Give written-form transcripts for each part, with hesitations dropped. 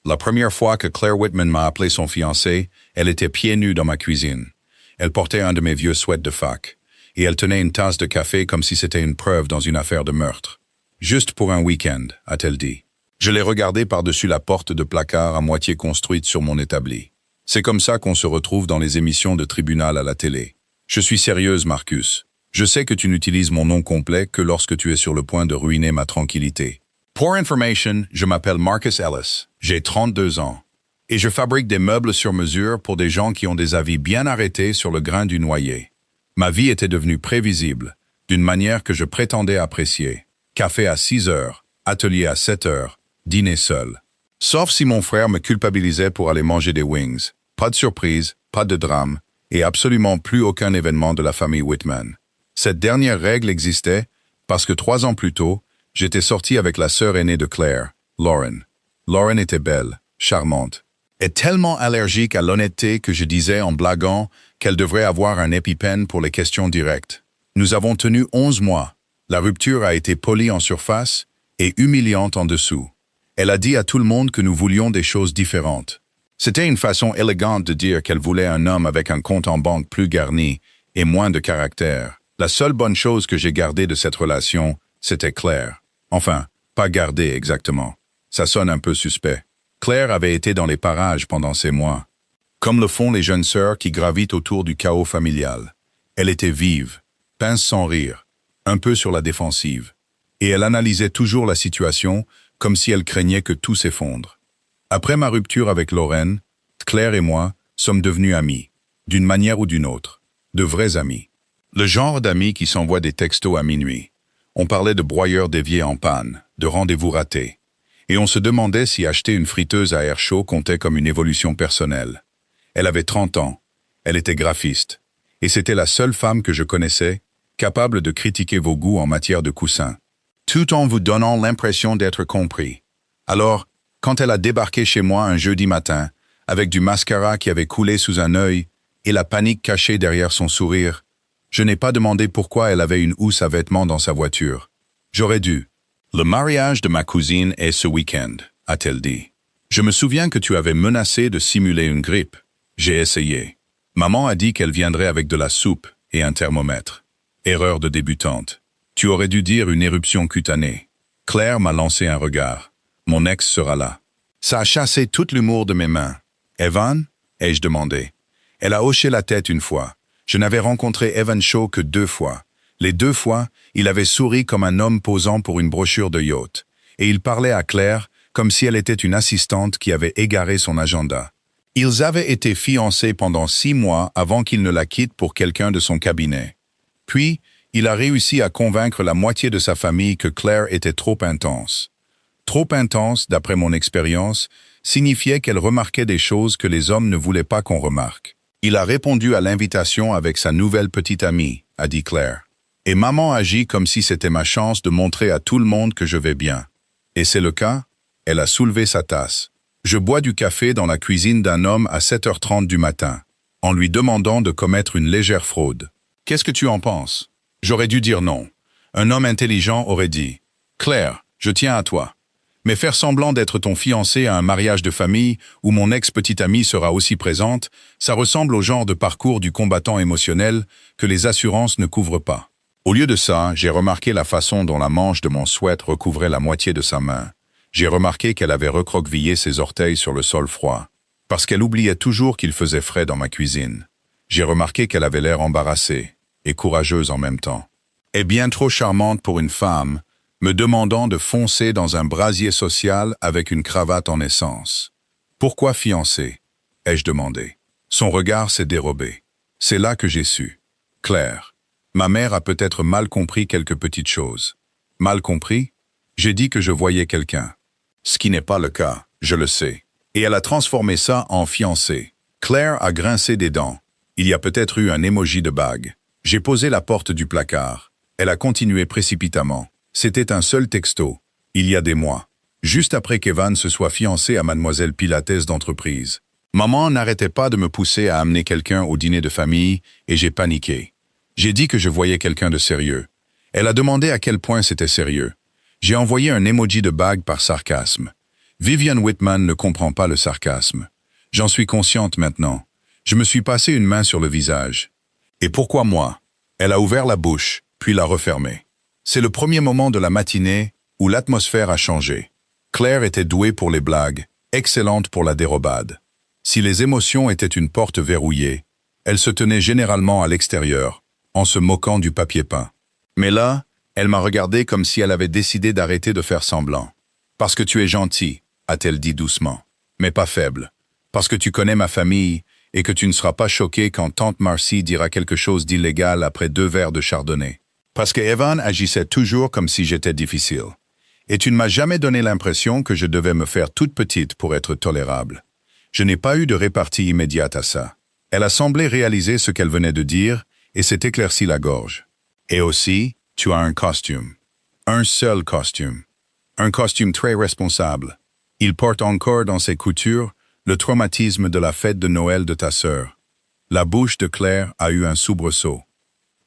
La première fois que Claire Whitman m'a appelé son fiancé, elle était pieds nus dans ma cuisine. Elle portait un de mes vieux sweats de fac, et elle tenait une tasse de café comme si c'était une preuve dans une affaire de meurtre. Juste pour un week-end, a-t-elle dit. Je l'ai regardée par-dessus la porte de placard à moitié construite sur mon établi. C'est comme ça qu'on se retrouve dans les émissions de tribunal à la télé. Je suis sérieuse, Marcus. Je sais que tu n'utilises mon nom complet que lorsque tu es sur le point de ruiner ma tranquillité. Pour information, je m'appelle Marcus Ellis. J'ai 32 ans. Et je fabrique des meubles sur mesure pour des gens qui ont des avis bien arrêtés sur le grain du noyer. Ma vie était devenue prévisible, d'une manière que je prétendais apprécier. Café à 6 heures, atelier à 7 heures, dîner seul. Sauf si mon frère me culpabilisait pour aller manger des wings. Pas de surprise, pas de drame, et absolument plus aucun événement de la famille Whitman. Cette dernière règle existait parce que 3 ans plus tôt, j'étais sorti avec la sœur aînée de Claire, Lauren. Lauren était belle, charmante, et tellement allergique à l'honnêteté que je disais en blaguant qu'elle devrait avoir un EpiPen pour les questions directes. Nous avons tenu 11 mois. La rupture a été polie en surface et humiliante en dessous. Elle a dit à tout le monde que nous voulions des choses différentes. C'était une façon élégante de dire qu'elle voulait un homme avec un compte en banque plus garni et moins de caractère. La seule bonne chose que j'ai gardée de cette relation, c'était Claire. Enfin, pas gardée exactement. Ça sonne un peu suspect. Claire avait été dans les parages pendant ces mois, comme le font les jeunes sœurs qui gravitent autour du chaos familial. Elle était vive, pince sans rire, un peu sur la défensive, et elle analysait toujours la situation comme si elle craignait que tout s'effondre. Après ma rupture avec Lauren, Claire et moi sommes devenus amis, d'une manière ou d'une autre, de vrais amis. Le genre d'amis qui s'envoient des textos à minuit. On parlait de broyeurs déviés en panne, de rendez-vous ratés. Et on se demandait si acheter une friteuse à air chaud comptait comme une évolution personnelle. Elle avait 30 ans, elle était graphiste, et c'était la seule femme que je connaissais capable de critiquer vos goûts en matière de coussins, tout en vous donnant l'impression d'être compris. Alors, quand elle a débarqué chez moi un jeudi matin, avec du mascara qui avait coulé sous un œil et la panique cachée derrière son sourire, je n'ai pas demandé pourquoi elle avait une housse à vêtements dans sa voiture. J'aurais dû. Le mariage de ma cousine est ce week-end, a-t-elle dit. Je me souviens que tu avais menacé de simuler une grippe. J'ai essayé. Maman a dit qu'elle viendrait avec de la soupe et un thermomètre. Erreur de débutante. Tu aurais dû dire une éruption cutanée. Claire m'a lancé un regard. Mon ex sera là. Ça a chassé tout l'humour de mes mains. Evan? Ai-je demandé. Elle a hoché la tête une fois. Je n'avais rencontré Evan Shaw que 2 fois. Les 2 fois, il avait souri comme un homme posant pour une brochure de yacht. Et il parlait à Claire comme si elle était une assistante qui avait égaré son agenda. Ils avaient été fiancés pendant 6 mois avant qu'il ne la quitte pour quelqu'un de son cabinet. Puis, il a réussi à convaincre la moitié de sa famille que Claire était trop intense. Trop intense, d'après mon expérience, signifiait qu'elle remarquait des choses que les hommes ne voulaient pas qu'on remarque. Il a répondu à l'invitation avec sa nouvelle petite amie, a dit Claire. Et maman agit comme si c'était ma chance de montrer à tout le monde que je vais bien. Et c'est le cas? Elle a soulevé sa tasse. Je bois du café dans la cuisine d'un homme à 7h30 du matin, en lui demandant de commettre une légère fraude. Qu'est-ce que tu en penses? J'aurais dû dire non. Un homme intelligent aurait dit « Claire, je tiens à toi. » Mais faire semblant d'être ton fiancé à un mariage de famille où mon ex-petite amie sera aussi présente, ça ressemble au genre de parcours du combattant émotionnel que les assurances ne couvrent pas. Au lieu de ça, j'ai remarqué la façon dont la manche de mon sweat recouvrait la moitié de sa main. J'ai remarqué qu'elle avait recroquevillé ses orteils sur le sol froid, parce qu'elle oubliait toujours qu'il faisait frais dans ma cuisine. J'ai remarqué qu'elle avait l'air embarrassée et courageuse en même temps. Et bien trop charmante pour une femme, me demandant de foncer dans un brasier social avec une cravate en essence. Pourquoi fiancé? Ai-je demandé. Son regard s'est dérobé. C'est là que j'ai su. Claire. Ma mère a peut-être mal compris quelques petites choses. Mal compris? J'ai dit que je voyais quelqu'un. Ce qui n'est pas le cas, je le sais. Et elle a transformé ça en fiancé. Claire a grincé des dents. Il y a peut-être eu un emoji de bague. J'ai posé la porte du placard. Elle a continué précipitamment. C'était un seul texto, il y a des mois, juste après qu'Evan se soit fiancé à mademoiselle Pilates d'entreprise. Maman n'arrêtait pas de me pousser à amener quelqu'un au dîner de famille et j'ai paniqué. J'ai dit que je voyais quelqu'un de sérieux. Elle a demandé à quel point c'était sérieux. J'ai envoyé un emoji de bague par sarcasme. Vivian Whitman ne comprend pas le sarcasme. J'en suis consciente maintenant. Je me suis passé une main sur le visage. Et pourquoi moi? Elle a ouvert la bouche, puis l'a refermée. C'est le premier moment de la matinée où l'atmosphère a changé. Claire était douée pour les blagues, excellente pour la dérobade. Si les émotions étaient une porte verrouillée, elle se tenait généralement à l'extérieur, en se moquant du papier peint. Mais là, elle m'a regardé comme si elle avait décidé d'arrêter de faire semblant. « Parce que tu es gentil », a-t-elle dit doucement, mais pas faible. « Parce que tu connais ma famille et que tu ne seras pas choqué quand tante Marcy dira quelque chose d'illégal après 2 verres de chardonnay. Parce que Evan agissait toujours comme si j'étais difficile. Et tu ne m'as jamais donné l'impression que je devais me faire toute petite pour être tolérable. Je n'ai pas eu de répartie immédiate à ça. » Elle a semblé réaliser ce qu'elle venait de dire et s'est éclairci la gorge. « Et aussi, tu as un costume. Un seul costume. Un costume très responsable. Il porte encore dans ses coutures le traumatisme de la fête de Noël de ta sœur. » La bouche de Claire a eu un soubresaut.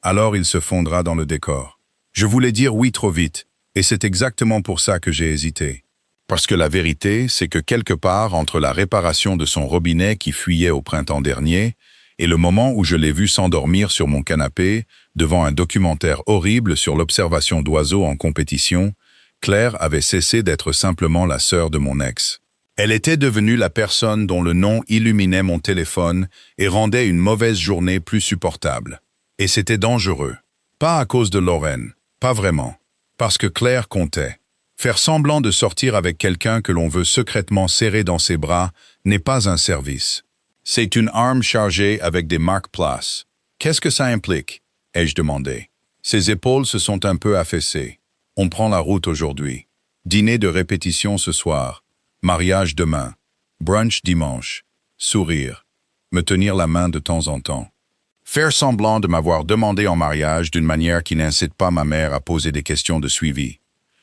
Alors il se fondra dans le décor. Je voulais dire oui trop vite, et c'est exactement pour ça que j'ai hésité. Parce que la vérité, c'est que quelque part entre la réparation de son robinet qui fuyait au printemps dernier et le moment où je l'ai vu s'endormir sur mon canapé devant un documentaire horrible sur l'observation d'oiseaux en compétition, Claire avait cessé d'être simplement la sœur de mon ex. Elle était devenue la personne dont le nom illuminait mon téléphone et rendait une mauvaise journée plus supportable. Et c'était dangereux. Pas à cause de Lorraine, pas vraiment. Parce que Claire comptait. Faire semblant de sortir avec quelqu'un que l'on veut secrètement serrer dans ses bras n'est pas un service. C'est une arme chargée avec des marque-places. Qu'est-ce que ça implique? Ai-je demandé. Ses épaules se sont un peu affaissées. On prend la route aujourd'hui. Dîner de répétition ce soir. Mariage demain. Brunch dimanche. Sourire. Me tenir la main de temps en temps. Faire semblant de m'avoir demandé en mariage d'une manière qui n'incite pas ma mère à poser des questions de suivi.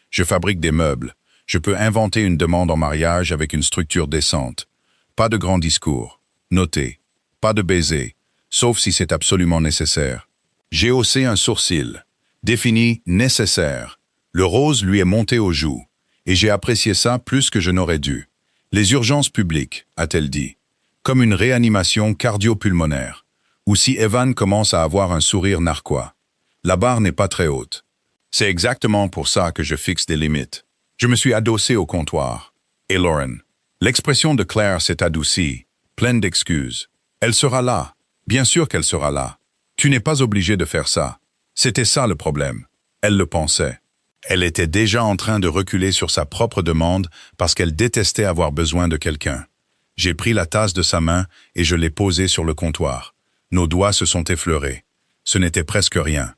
Je fabrique des meubles. Je peux inventer une demande en mariage avec une structure décente. Pas de grands discours. Notez. Pas de baiser, sauf si c'est absolument nécessaire. J'ai haussé un sourcil. Défini nécessaire. Le rose lui est monté aux joues. Et j'ai apprécié ça plus que je n'aurais dû. Les urgences publiques, a-t-elle dit. Comme une réanimation cardio-pulmonaire. Ou si Evan commence à avoir un sourire narquois. La barre n'est pas très haute. C'est exactement pour ça que je fixe des limites. Je me suis adossé au comptoir. Et Lauren. L'expression de Claire s'est adoucie, pleine d'excuses. Elle sera là. Bien sûr qu'elle sera là. Tu n'es pas obligé de faire ça. C'était ça le problème. Elle le pensait. Elle était déjà en train de reculer sur sa propre demande parce qu'elle détestait avoir besoin de quelqu'un. J'ai pris la tasse de sa main et je l'ai posée sur le comptoir. Nos doigts se sont effleurés. Ce n'était presque rien.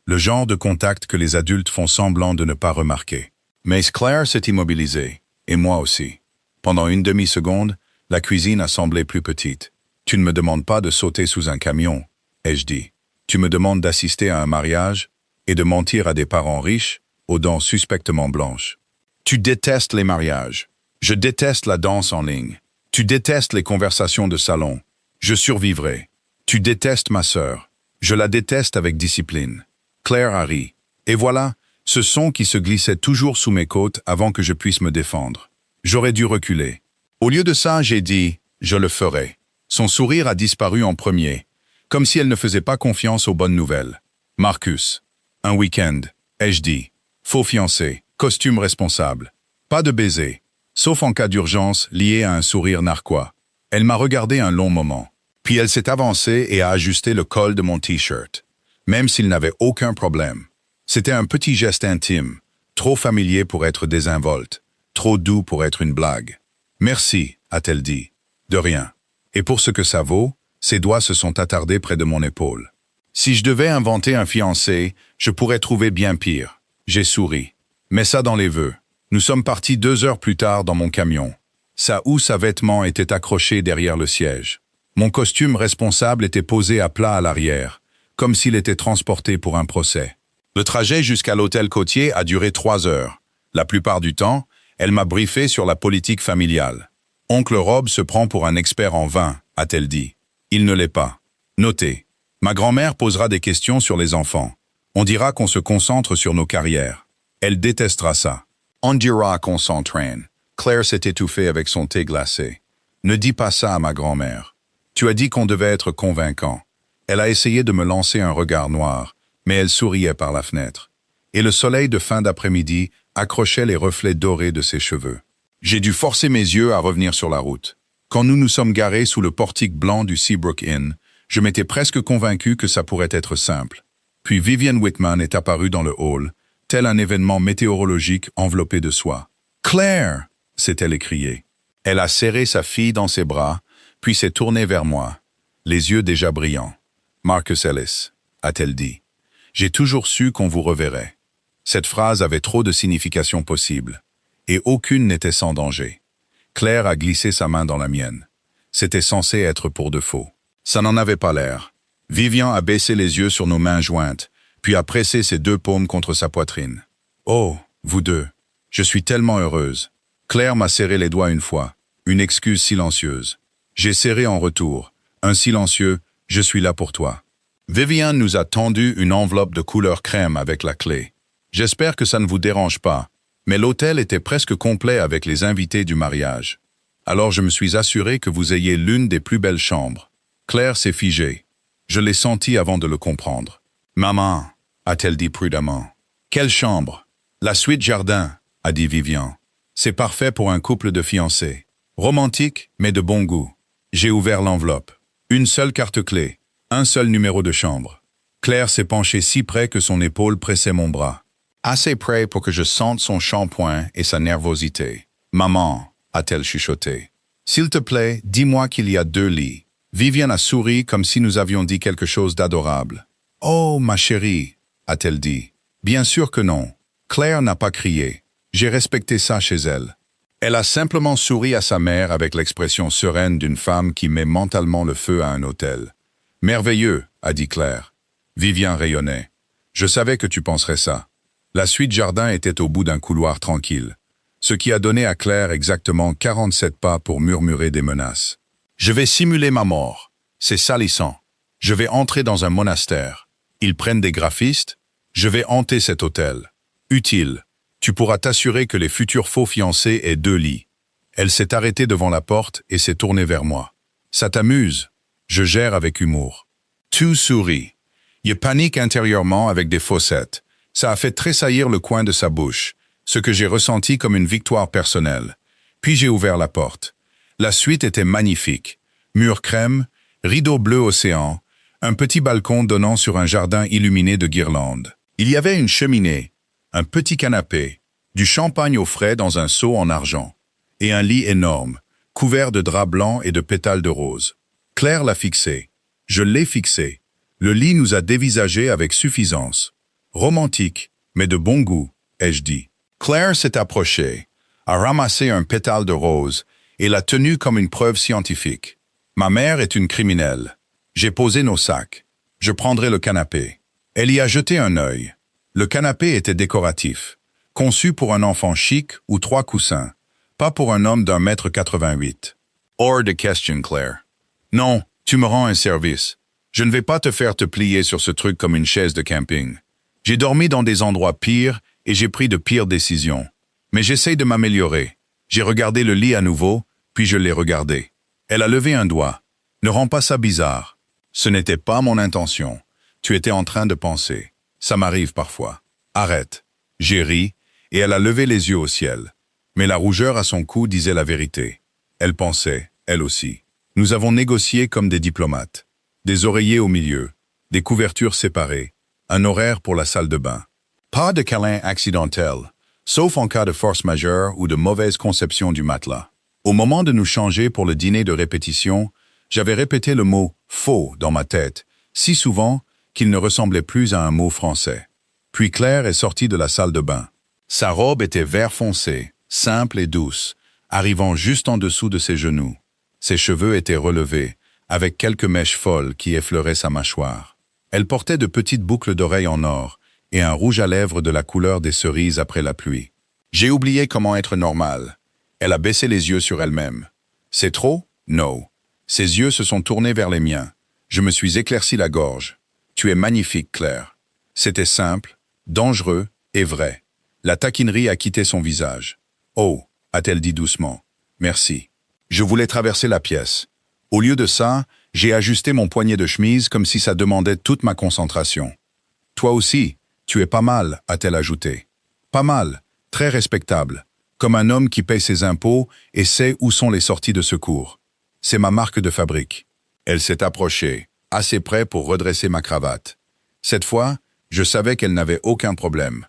Le genre de contact que les adultes font semblant de ne pas remarquer. Mais Claire s'est immobilisée, et moi aussi. Pendant une demi-seconde, la cuisine a semblé plus petite. « Tu ne me demandes pas de sauter sous un camion », ai-je dit. « Tu me demandes d'assister à un mariage et de mentir à des parents riches, aux dents suspectement blanches. Tu détestes les mariages. Je déteste la danse en ligne. Tu détestes les conversations de salon. Je survivrai. Tu détestes ma sœur. Je la déteste avec discipline. » Claire a ri. Et voilà, ce son qui se glissait toujours sous mes côtes avant que je puisse me défendre. J'aurais dû reculer. Au lieu de ça, j'ai dit « je le ferai ». Son sourire a disparu en premier, comme si elle ne faisait pas confiance aux bonnes nouvelles. « Marcus, un week-end, ai-je dit. Faux fiancé, costume responsable. Pas de baiser, sauf en cas d'urgence lié à un sourire narquois. » Elle m'a regardé un long moment. Puis elle s'est avancée et a ajusté le col de mon t-shirt. Même s'il n'avait aucun problème. C'était un petit geste intime, trop familier pour être désinvolte, trop doux pour être une blague. « Merci », a-t-elle dit. « De rien. » Et pour ce que ça vaut, ses doigts se sont attardés près de mon épaule. Si je devais inventer un fiancé, je pourrais trouver bien pire. J'ai souri. Mets ça dans les vœux. Nous sommes partis 2 heures plus tard dans mon camion. Sa housse à vêtements était accrochée derrière le siège. Mon costume responsable était posé à plat à l'arrière, comme s'il était transporté pour un procès. Le trajet jusqu'à l'hôtel côtier a duré 3 heures. La plupart du temps, elle m'a briefé sur la politique familiale. « Oncle Rob se prend pour un expert en vin », a-t-elle dit. Il ne l'est pas. Notez. Ma grand-mère posera des questions sur les enfants. On dira qu'on se concentre sur nos carrières. Elle détestera ça. On dira qu'on s'entraîne. Claire s'est étouffée avec son thé glacé. Ne dis pas ça à ma grand-mère. Tu as dit qu'on devait être convaincant. Elle a essayé de me lancer un regard noir, mais elle souriait par la fenêtre. Et le soleil de fin d'après-midi accrochait les reflets dorés de ses cheveux. J'ai dû forcer mes yeux à revenir sur la route. Quand nous nous sommes garés sous le portique blanc du Seabrook Inn, je m'étais presque convaincu que ça pourrait être simple. Puis Vivian Whitman est apparue dans le hall, tel un événement météorologique enveloppé de soie. « Claire !» s'est-elle écriée. Elle a serré sa fille dans ses bras, puis s'est tournée vers moi, les yeux déjà brillants. « Marcus Ellis », a-t-elle dit. « J'ai toujours su qu'on vous reverrait. » Cette phrase avait trop de significations possibles, et aucune n'était sans danger. Claire a glissé sa main dans la mienne. C'était censé être pour de faux. Ça n'en avait pas l'air. Vivian a baissé les yeux sur nos mains jointes, puis a pressé ses deux paumes contre sa poitrine. « Oh, vous deux, je suis tellement heureuse. » Claire m'a serré les doigts une fois, une excuse silencieuse. J'ai serré en retour, un silencieux « Je suis là pour toi ». Vivian nous a tendu une enveloppe de couleur crème avec la clé. J'espère que ça ne vous dérange pas, mais l'hôtel était presque complet avec les invités du mariage. Alors je me suis assuré que vous ayez l'une des plus belles chambres. Claire s'est figée. Je l'ai senti avant de le comprendre. « Maman », a-t-elle dit prudemment. « Quelle chambre ?»« La suite jardin », a dit Vivian. « C'est parfait pour un couple de fiancés. Romantique, mais de bon goût. » J'ai ouvert l'enveloppe. Une seule carte-clé, un seul numéro de chambre. Claire s'est penchée si près que son épaule pressait mon bras. Assez près pour que je sente son shampoing et sa nervosité. « Maman », a-t-elle chuchoté. « S'il te plaît, dis-moi qu'il y a 2 lits. » Vivian a souri comme si nous avions dit quelque chose d'adorable. « Oh, ma chérie », a-t-elle dit. « Bien sûr que non. » Claire n'a pas crié. J'ai respecté ça chez elle. Elle a simplement souri à sa mère avec l'expression sereine d'une femme qui met mentalement le feu à un hôtel. « Merveilleux », a dit Claire. Vivian rayonnait. « Je savais que tu penserais ça. » La suite jardin était au bout d'un couloir tranquille, ce qui a donné à Claire exactement 47 pas pour murmurer des menaces. « Je vais simuler ma mort. C'est salissant. Je vais entrer dans un monastère. Ils prennent des graphistes. Je vais hanter cet hôtel. Utile. Tu pourras t'assurer que les futurs faux fiancés aient 2 lits. » Elle s'est arrêtée devant la porte et s'est tournée vers moi. « Ça t'amuse ?» Je gère avec humour. Tout sourit. Il panique intérieurement avec des fossettes. Ça a fait tressaillir le coin de sa bouche, ce que j'ai ressenti comme une victoire personnelle. Puis j'ai ouvert la porte. La suite était magnifique. Mur crème, rideau bleu océan, un petit balcon donnant sur un jardin illuminé de guirlandes. Il y avait une cheminée, un petit canapé, du champagne au frais dans un seau en argent, et un lit énorme, couvert de draps blancs et de pétales de rose. Claire l'a fixé. Je l'ai fixé. Le lit nous a dévisagés avec suffisance. Romantique, mais de bon goût, ai-je dit. Claire s'est approchée, a ramassé un pétale de rose et l'a tenu comme une preuve scientifique. Ma mère est une criminelle. J'ai posé nos sacs. Je prendrai le canapé. Elle y a jeté un œil. Le canapé était décoratif, conçu pour un enfant chic ou 3 coussins, pas pour un homme d'1,88 m. Hors de question, Claire. Non, tu me rends un service. Je ne vais pas te faire te plier sur ce truc comme une chaise de camping. J'ai dormi dans des endroits pires et j'ai pris de pires décisions. Mais j'essaye de m'améliorer. J'ai regardé le lit à nouveau, puis je l'ai regardé. Elle a levé un doigt. Ne rends pas ça bizarre. Ce n'était pas mon intention. Tu étais en train de penser. Ça m'arrive parfois. Arrête. J'ai ri, et elle a levé les yeux au ciel. Mais la rougeur à son cou disait la vérité. Elle pensait, elle aussi. Nous avons négocié comme des diplomates. Des oreillers au milieu, des couvertures séparées, un horaire pour la salle de bain. Pas de câlin accidentel, sauf en cas de force majeure ou de mauvaise conception du matelas. Au moment de nous changer pour le dîner de répétition, j'avais répété le mot « faux » dans ma tête, si souvent qu'il ne ressemblait plus à un mot français. Puis Claire est sortie de la salle de bain. Sa robe était vert foncé, simple et douce, arrivant juste en dessous de ses genoux. Ses cheveux étaient relevés, avec quelques mèches folles qui effleuraient sa mâchoire. Elle portait de petites boucles d'oreilles en or et un rouge à lèvres de la couleur des cerises après la pluie. J'ai oublié comment être normale. Elle a baissé les yeux sur elle-même. C'est trop? Non. Ses yeux se sont tournés vers les miens. Je me suis éclairci la gorge. Tu es magnifique, Claire. C'était simple, dangereux et vrai. La taquinerie a quitté son visage. Oh, a-t-elle dit doucement. Merci. Je voulais traverser la pièce. Au lieu de ça, j'ai ajusté mon poignet de chemise comme si ça demandait toute ma concentration. Toi aussi, tu es pas mal, a-t-elle ajouté. Pas mal, très respectable, comme un homme qui paye ses impôts et sait où sont les sorties de secours. C'est ma marque de fabrique. Elle s'est approchée, assez près pour redresser ma cravate. Cette fois, je savais qu'elle n'avait aucun problème.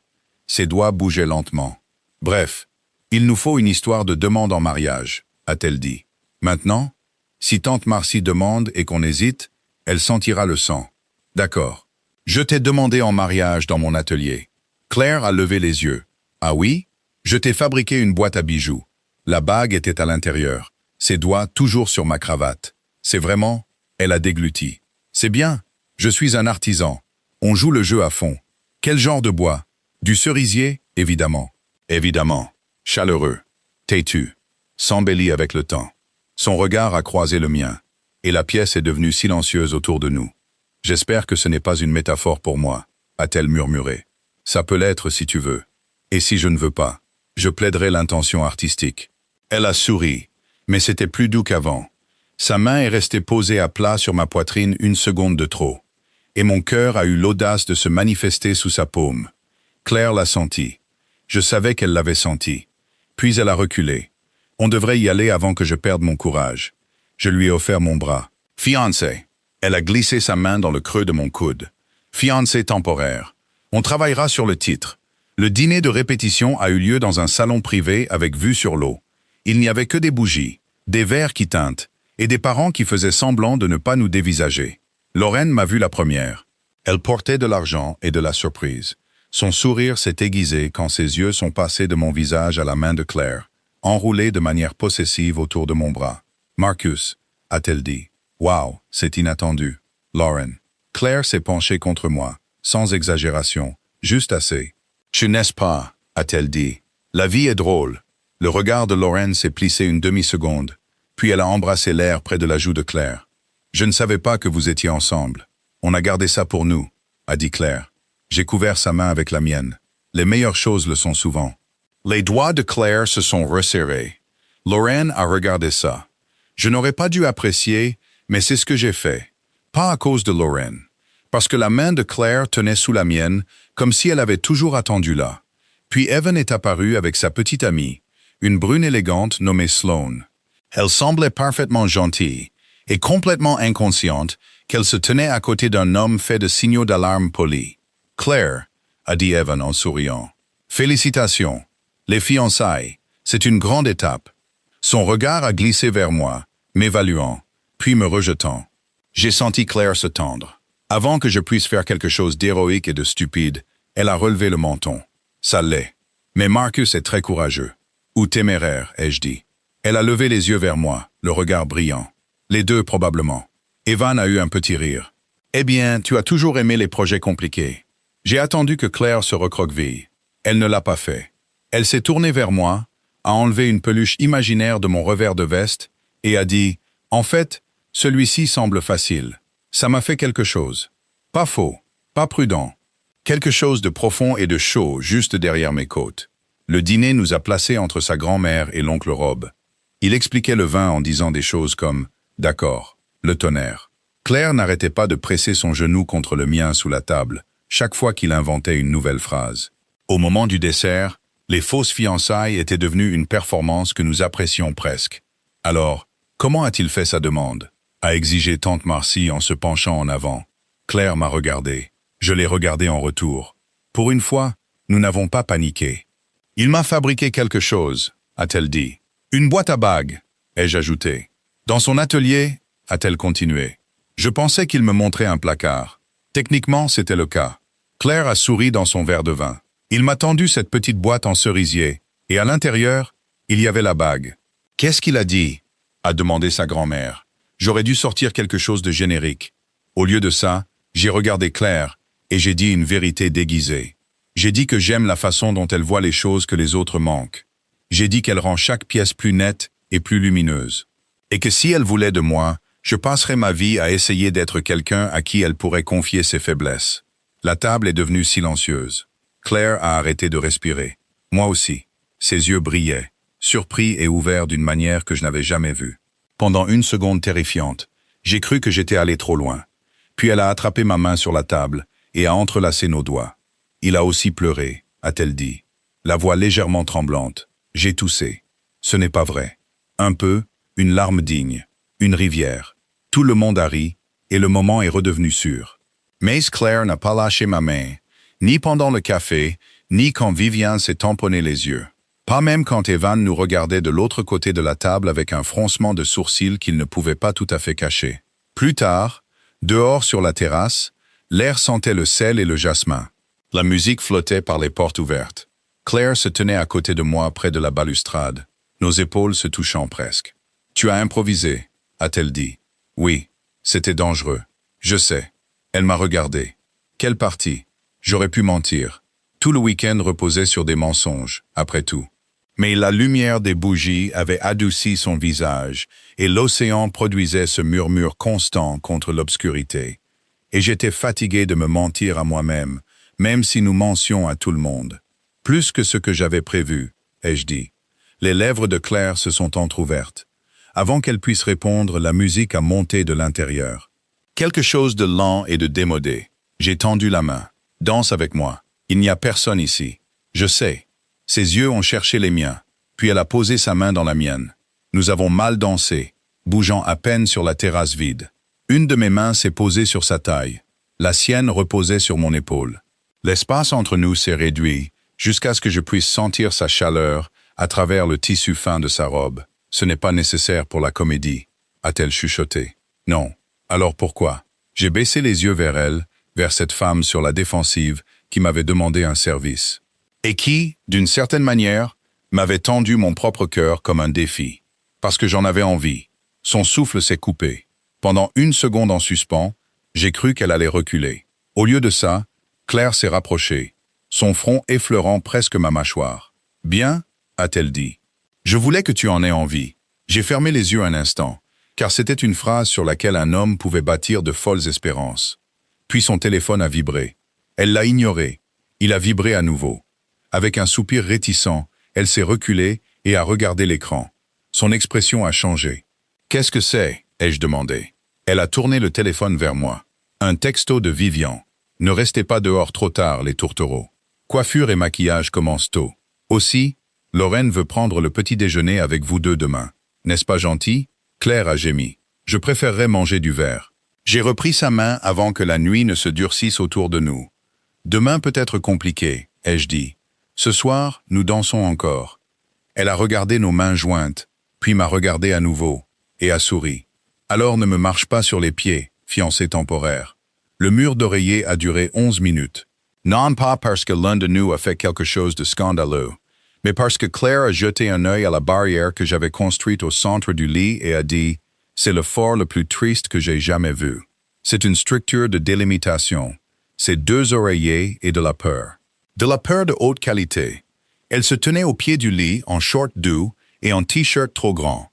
Ses doigts bougeaient lentement. Bref, il nous faut une histoire de demande en mariage, a-t-elle dit. Maintenant, si tante Marcy demande et qu'on hésite, elle sentira le sang. D'accord. Je t'ai demandé en mariage dans mon atelier. Claire a levé les yeux. Ah oui? Je t'ai fabriqué une boîte à bijoux. La bague était à l'intérieur, ses doigts toujours sur ma cravate. C'est vraiment? Elle a dégluti. C'est bien. Je suis un artisan. On joue le jeu à fond. Quel genre de bois? Du cerisier, évidemment. Évidemment. Chaleureux. Têtu. S'embellit avec le temps. Son regard a croisé le mien, et la pièce est devenue silencieuse autour de nous. J'espère que ce n'est pas une métaphore pour moi, a-t-elle murmuré. Ça peut l'être si tu veux. Et si je ne veux pas, je plaiderai l'intention artistique. Elle a souri, mais c'était plus doux qu'avant. Sa main est restée posée à plat sur ma poitrine une seconde de trop. Et mon cœur a eu l'audace de se manifester sous sa paume. Claire l'a senti. Je savais qu'elle l'avait senti. Puis elle a reculé. On devrait y aller avant que je perde mon courage. Je lui ai offert mon bras. Fiancée. Elle a glissé sa main dans le creux de mon coude. Fiancée temporaire. On travaillera sur le titre. Le dîner de répétition a eu lieu dans un salon privé avec vue sur l'eau. Il n'y avait que des bougies, des verres qui teintent, et des parents qui faisaient semblant de ne pas nous dévisager. Lorraine m'a vu la première. Elle portait de l'argent et de la surprise. Son sourire s'est aiguisé quand ses yeux sont passés de mon visage à la main de Claire, enroulée de manière possessive autour de mon bras. « Marcus », a-t-elle dit. « Wow, c'est inattendu. » Lauren. Claire s'est penchée contre moi, sans exagération, juste assez. « Tu n'est-ce pas », a-t-elle dit. « La vie est drôle. » Le regard de Lauren s'est plissé une demi-seconde, puis elle a embrassé l'air près de la joue de Claire. « Je ne savais pas que vous étiez ensemble. On a gardé ça pour nous », a dit Claire. J'ai couvert sa main avec la mienne. Les meilleures choses le sont souvent. Les doigts de Claire se sont resserrés. Lorraine a regardé ça. Je n'aurais pas dû apprécier, mais c'est ce que j'ai fait. Pas à cause de Lorraine. Parce que la main de Claire tenait sous la mienne, comme si elle avait toujours attendu là. Puis Evan est apparu avec sa petite amie, une brune élégante nommée Sloane. Elle semblait parfaitement gentille, et complètement inconsciente qu'elle se tenait à côté d'un homme fait de signaux d'alarme polis. « Claire », a dit Evan en souriant. « Félicitations. Les fiançailles, c'est une grande étape. » Son regard a glissé vers moi, m'évaluant, puis me rejetant. J'ai senti Claire se tendre. Avant que je puisse faire quelque chose d'héroïque et de stupide, elle a relevé le menton. Ça l'est. Mais Marcus est très courageux. Ou téméraire, ai-je dit. Elle a levé les yeux vers moi, le regard brillant. Les deux probablement. Evan a eu un petit rire. « Eh bien, tu as toujours aimé les projets compliqués. » J'ai attendu que Claire se recroqueville. Elle ne l'a pas fait. Elle s'est tournée vers moi, a enlevé une peluche imaginaire de mon revers de veste et a dit « En fait, celui-ci semble facile. Ça m'a fait quelque chose. Pas faux, pas prudent. Quelque chose de profond et de chaud juste derrière mes côtes. » Le dîner nous a placés entre sa grand-mère et l'oncle Rob. Il expliquait le vin en disant des choses comme « D'accord, le tonnerre. » Claire n'arrêtait pas de presser son genou contre le mien sous la table, chaque fois qu'il inventait une nouvelle phrase. Au moment du dessert, les fausses fiançailles étaient devenues une performance que nous apprécions presque. Alors, comment a-t-il fait sa demande? A exigé tante Marcy en se penchant en avant. Claire m'a regardé. Je l'ai regardé en retour. Pour une fois, nous n'avons pas paniqué. Il m'a fabriqué quelque chose, a-t-elle dit. Une boîte à bagues, ai-je ajouté. Dans son atelier, a-t-elle continué. Je pensais qu'il me montrait un placard. Techniquement, c'était le cas. Claire a souri dans son verre de vin. Il m'a tendu cette petite boîte en cerisier, et à l'intérieur, il y avait la bague. « Qu'est-ce qu'il a dit ?» a demandé sa grand-mère. J'aurais dû sortir quelque chose de générique. Au lieu de ça, j'ai regardé Claire, et j'ai dit une vérité déguisée. J'ai dit que j'aime la façon dont elle voit les choses que les autres manquent. J'ai dit qu'elle rend chaque pièce plus nette et plus lumineuse. Et que si elle voulait de moi, je passerais ma vie à essayer d'être quelqu'un à qui elle pourrait confier ses faiblesses. La table est devenue silencieuse. Claire a arrêté de respirer. Moi aussi. Ses yeux brillaient. surpris et ouvert d'une manière que je n'avais jamais vue. Pendant une seconde terrifiante, j'ai cru que j'étais allé trop loin. Puis elle a attrapé ma main sur la table et a entrelacé nos doigts. Il a aussi pleuré, a-t-elle dit. La voix légèrement tremblante. J'ai toussé. Ce n'est pas vrai. Un peu, une larme digne, une rivière. Tout le monde a ri, et le moment est redevenu sûr. Mais Claire n'a pas lâché ma main, ni pendant le café, ni quand Vivian s'est tamponné les yeux. Pas même quand Evan nous regardait de l'autre côté de la table avec un froncement de sourcils qu'il ne pouvait pas tout à fait cacher. Plus tard, dehors sur la terrasse, l'air sentait le sel et le jasmin. La musique flottait par les portes ouvertes. Claire se tenait à côté de moi près de la balustrade, nos épaules se touchant presque. « Tu as improvisé », a-t-elle dit. « Oui, c'était dangereux. Je sais. » Elle m'a regardé. Quelle partie? J'aurais pu mentir. Tout le week-end reposait sur des mensonges, après tout. Mais la lumière des bougies avait adouci son visage, et l'océan produisait ce murmure constant contre l'obscurité. Et j'étais fatigué de me mentir à moi-même, même si nous mentions à tout le monde. Plus que ce que j'avais prévu, ai-je dit. Les lèvres de Claire se sont entr'ouvertes. Avant qu'elle puisse répondre, la musique a monté de l'intérieur. Quelque chose de lent et de démodé. J'ai tendu la main. Danse avec moi. Il n'y a personne ici. Je sais. Ses yeux ont cherché les miens, puis elle a posé sa main dans la mienne. Nous avons mal dansé, bougeant à peine sur la terrasse vide. Une de mes mains s'est posée sur sa taille. La sienne reposait sur mon épaule. L'espace entre nous s'est réduit, jusqu'à ce que je puisse sentir sa chaleur à travers le tissu fin de sa robe. Ce n'est pas nécessaire pour la comédie, a-t-elle chuchoté. Non. Alors pourquoi? J'ai baissé les yeux vers elle, vers cette femme sur la défensive qui m'avait demandé un service. Et qui, d'une certaine manière, m'avait tendu mon propre cœur comme un défi. Parce que j'en avais envie. Son souffle s'est coupé. Pendant une seconde en suspens, j'ai cru qu'elle allait reculer. Au lieu de ça, Claire s'est rapprochée, son front effleurant presque ma mâchoire. « Bien » a-t-elle dit. « Je voulais que tu en aies envie. » J'ai fermé les yeux un instant, car c'était une phrase sur laquelle un homme pouvait bâtir de folles espérances. Puis son téléphone a vibré. Elle l'a ignoré. Il a vibré à nouveau. Avec un soupir réticent, elle s'est reculée et a regardé l'écran. Son expression a changé. « Qu'est-ce que c'est ?» ai-je demandé. Elle a tourné le téléphone vers moi. Un texto de Vivian. « Ne restez pas dehors trop tard, les tourtereaux. Coiffure et maquillage commencent tôt. Aussi, Lorraine veut prendre le petit déjeuner avec vous deux demain. N'est-ce pas gentil ?» Claire a gémi. « Je préférerais manger du verre. » J'ai repris sa main avant que la nuit ne se durcisse autour de nous. « Demain peut être compliqué, » ai-je dit. « Ce soir, nous dansons encore. » Elle a regardé nos mains jointes, puis m'a regardé à nouveau, et a souri. « Alors ne me marche pas sur les pieds, fiancé temporaire. » Le mur d'oreiller a duré 11 minutes. Non pas parce que l'un de nous a fait quelque chose de scandaleux, mais parce que Claire a jeté un œil à la barrière que j'avais construite au centre du lit et a dit « C'est le fort le plus triste que j'ai jamais vu. C'est une structure de délimitation. C'est 2 oreillers et de la peur. De la peur de haute qualité. » Elle se tenait au pied du lit en short doux et en t-shirt trop grand.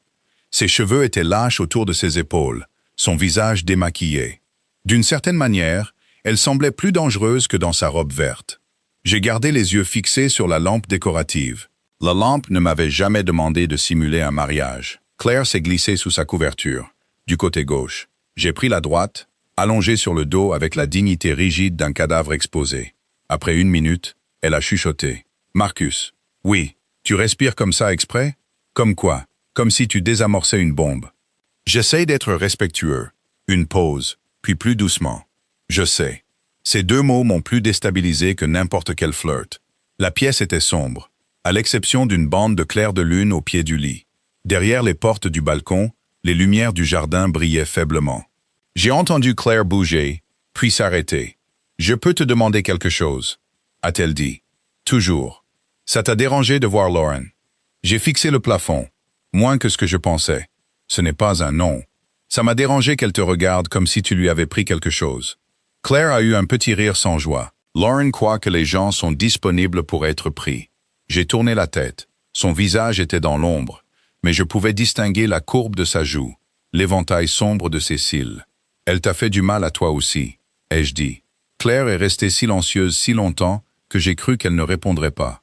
Ses cheveux étaient lâches autour de ses épaules, son visage démaquillé. D'une certaine manière, elle semblait plus dangereuse que dans sa robe verte. J'ai gardé les yeux fixés sur la lampe décorative. La lampe ne m'avait jamais demandé de simuler un mariage. Claire s'est glissée sous sa couverture, du côté gauche. J'ai pris la droite, allongée sur le dos avec la dignité rigide d'un cadavre exposé. Après 1 minute, elle a chuchoté. « Marcus, oui, tu respires comme ça exprès? Comme quoi? Comme si tu désamorçais une bombe. » J'essaye d'être respectueux. Une pause, puis plus doucement. « Je sais. » Ces 2 mots m'ont plus déstabilisé que n'importe quel flirt. La pièce était sombre, à l'exception d'une bande de clair de lune au pied du lit. Derrière les portes du balcon, les lumières du jardin brillaient faiblement. J'ai entendu Claire bouger, puis s'arrêter. « Je peux te demander quelque chose ?» a-t-elle dit. « Toujours. Ça t'a dérangé de voir Lauren. » J'ai fixé le plafond, moins que ce que je pensais. Ce n'est pas un non. Ça m'a dérangé qu'elle te regarde comme si tu lui avais pris quelque chose. Claire a eu un petit rire sans joie. Lauren croit que les gens sont disponibles pour être pris. J'ai tourné la tête. Son visage était dans l'ombre, mais je pouvais distinguer la courbe de sa joue, l'éventail sombre de ses cils. « Elle t'a fait du mal à toi aussi, » ai-je dit. Claire est restée silencieuse si longtemps que j'ai cru qu'elle ne répondrait pas.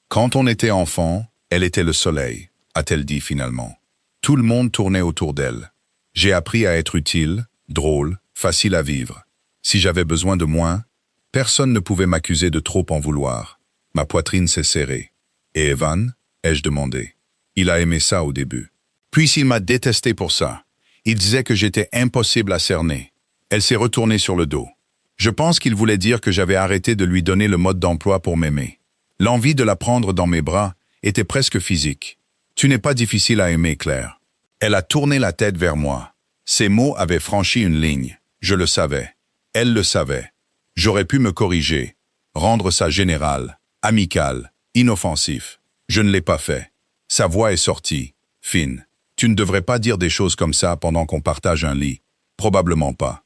Quand on était enfant, elle était le soleil. a-t-elle dit finalement. Tout le monde tournait autour d'elle. J'ai appris à être utile, drôle, facile à vivre. Si j'avais besoin de moins, personne ne pouvait m'accuser de trop en vouloir. Ma poitrine s'est serrée. Et Evan, ai-je demandé. Il a aimé ça au début. Puis il m'a détesté pour ça. Il disait que j'étais impossible à cerner. Elle s'est retournée sur le dos. Je pense qu'il voulait dire que j'avais arrêté de lui donner le mode d'emploi pour m'aimer. L'envie de la prendre dans mes bras était presque physique. Tu n'es pas difficile à aimer, Claire. Elle a tourné la tête vers moi. Ses mots avaient franchi une ligne. Je le savais. Elle le savait. J'aurais pu me corriger, rendre ça général, amical, inoffensif. Je ne l'ai pas fait. Sa voix est sortie, fine. Tu ne devrais pas dire des choses comme ça pendant qu'on partage un lit. Probablement pas.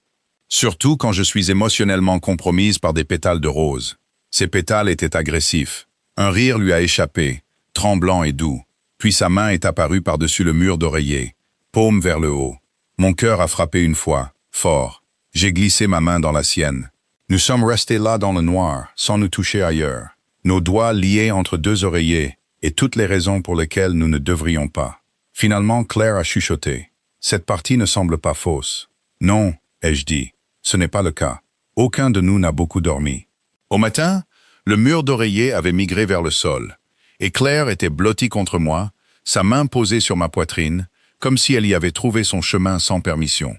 Surtout quand je suis émotionnellement compromise par des pétales de rose. Ces pétales étaient agressifs. Un rire lui a échappé, tremblant et doux. Puis sa main est apparue par-dessus le mur d'oreiller, paume vers le haut. Mon cœur a frappé une fois, fort. J'ai glissé ma main dans la sienne. Nous sommes restés là dans le noir, sans nous toucher ailleurs. Nos doigts liés entre deux oreillers, et toutes les raisons pour lesquelles nous ne devrions pas. Finalement, Claire a chuchoté. Cette partie ne semble pas fausse. Non, ai-je dit. Ce n'est pas le cas. Aucun de nous n'a beaucoup dormi. Au matin, le mur d'oreiller avait migré vers le sol, et Claire était blottie contre moi, sa main posée sur ma poitrine, comme si elle y avait trouvé son chemin sans permission.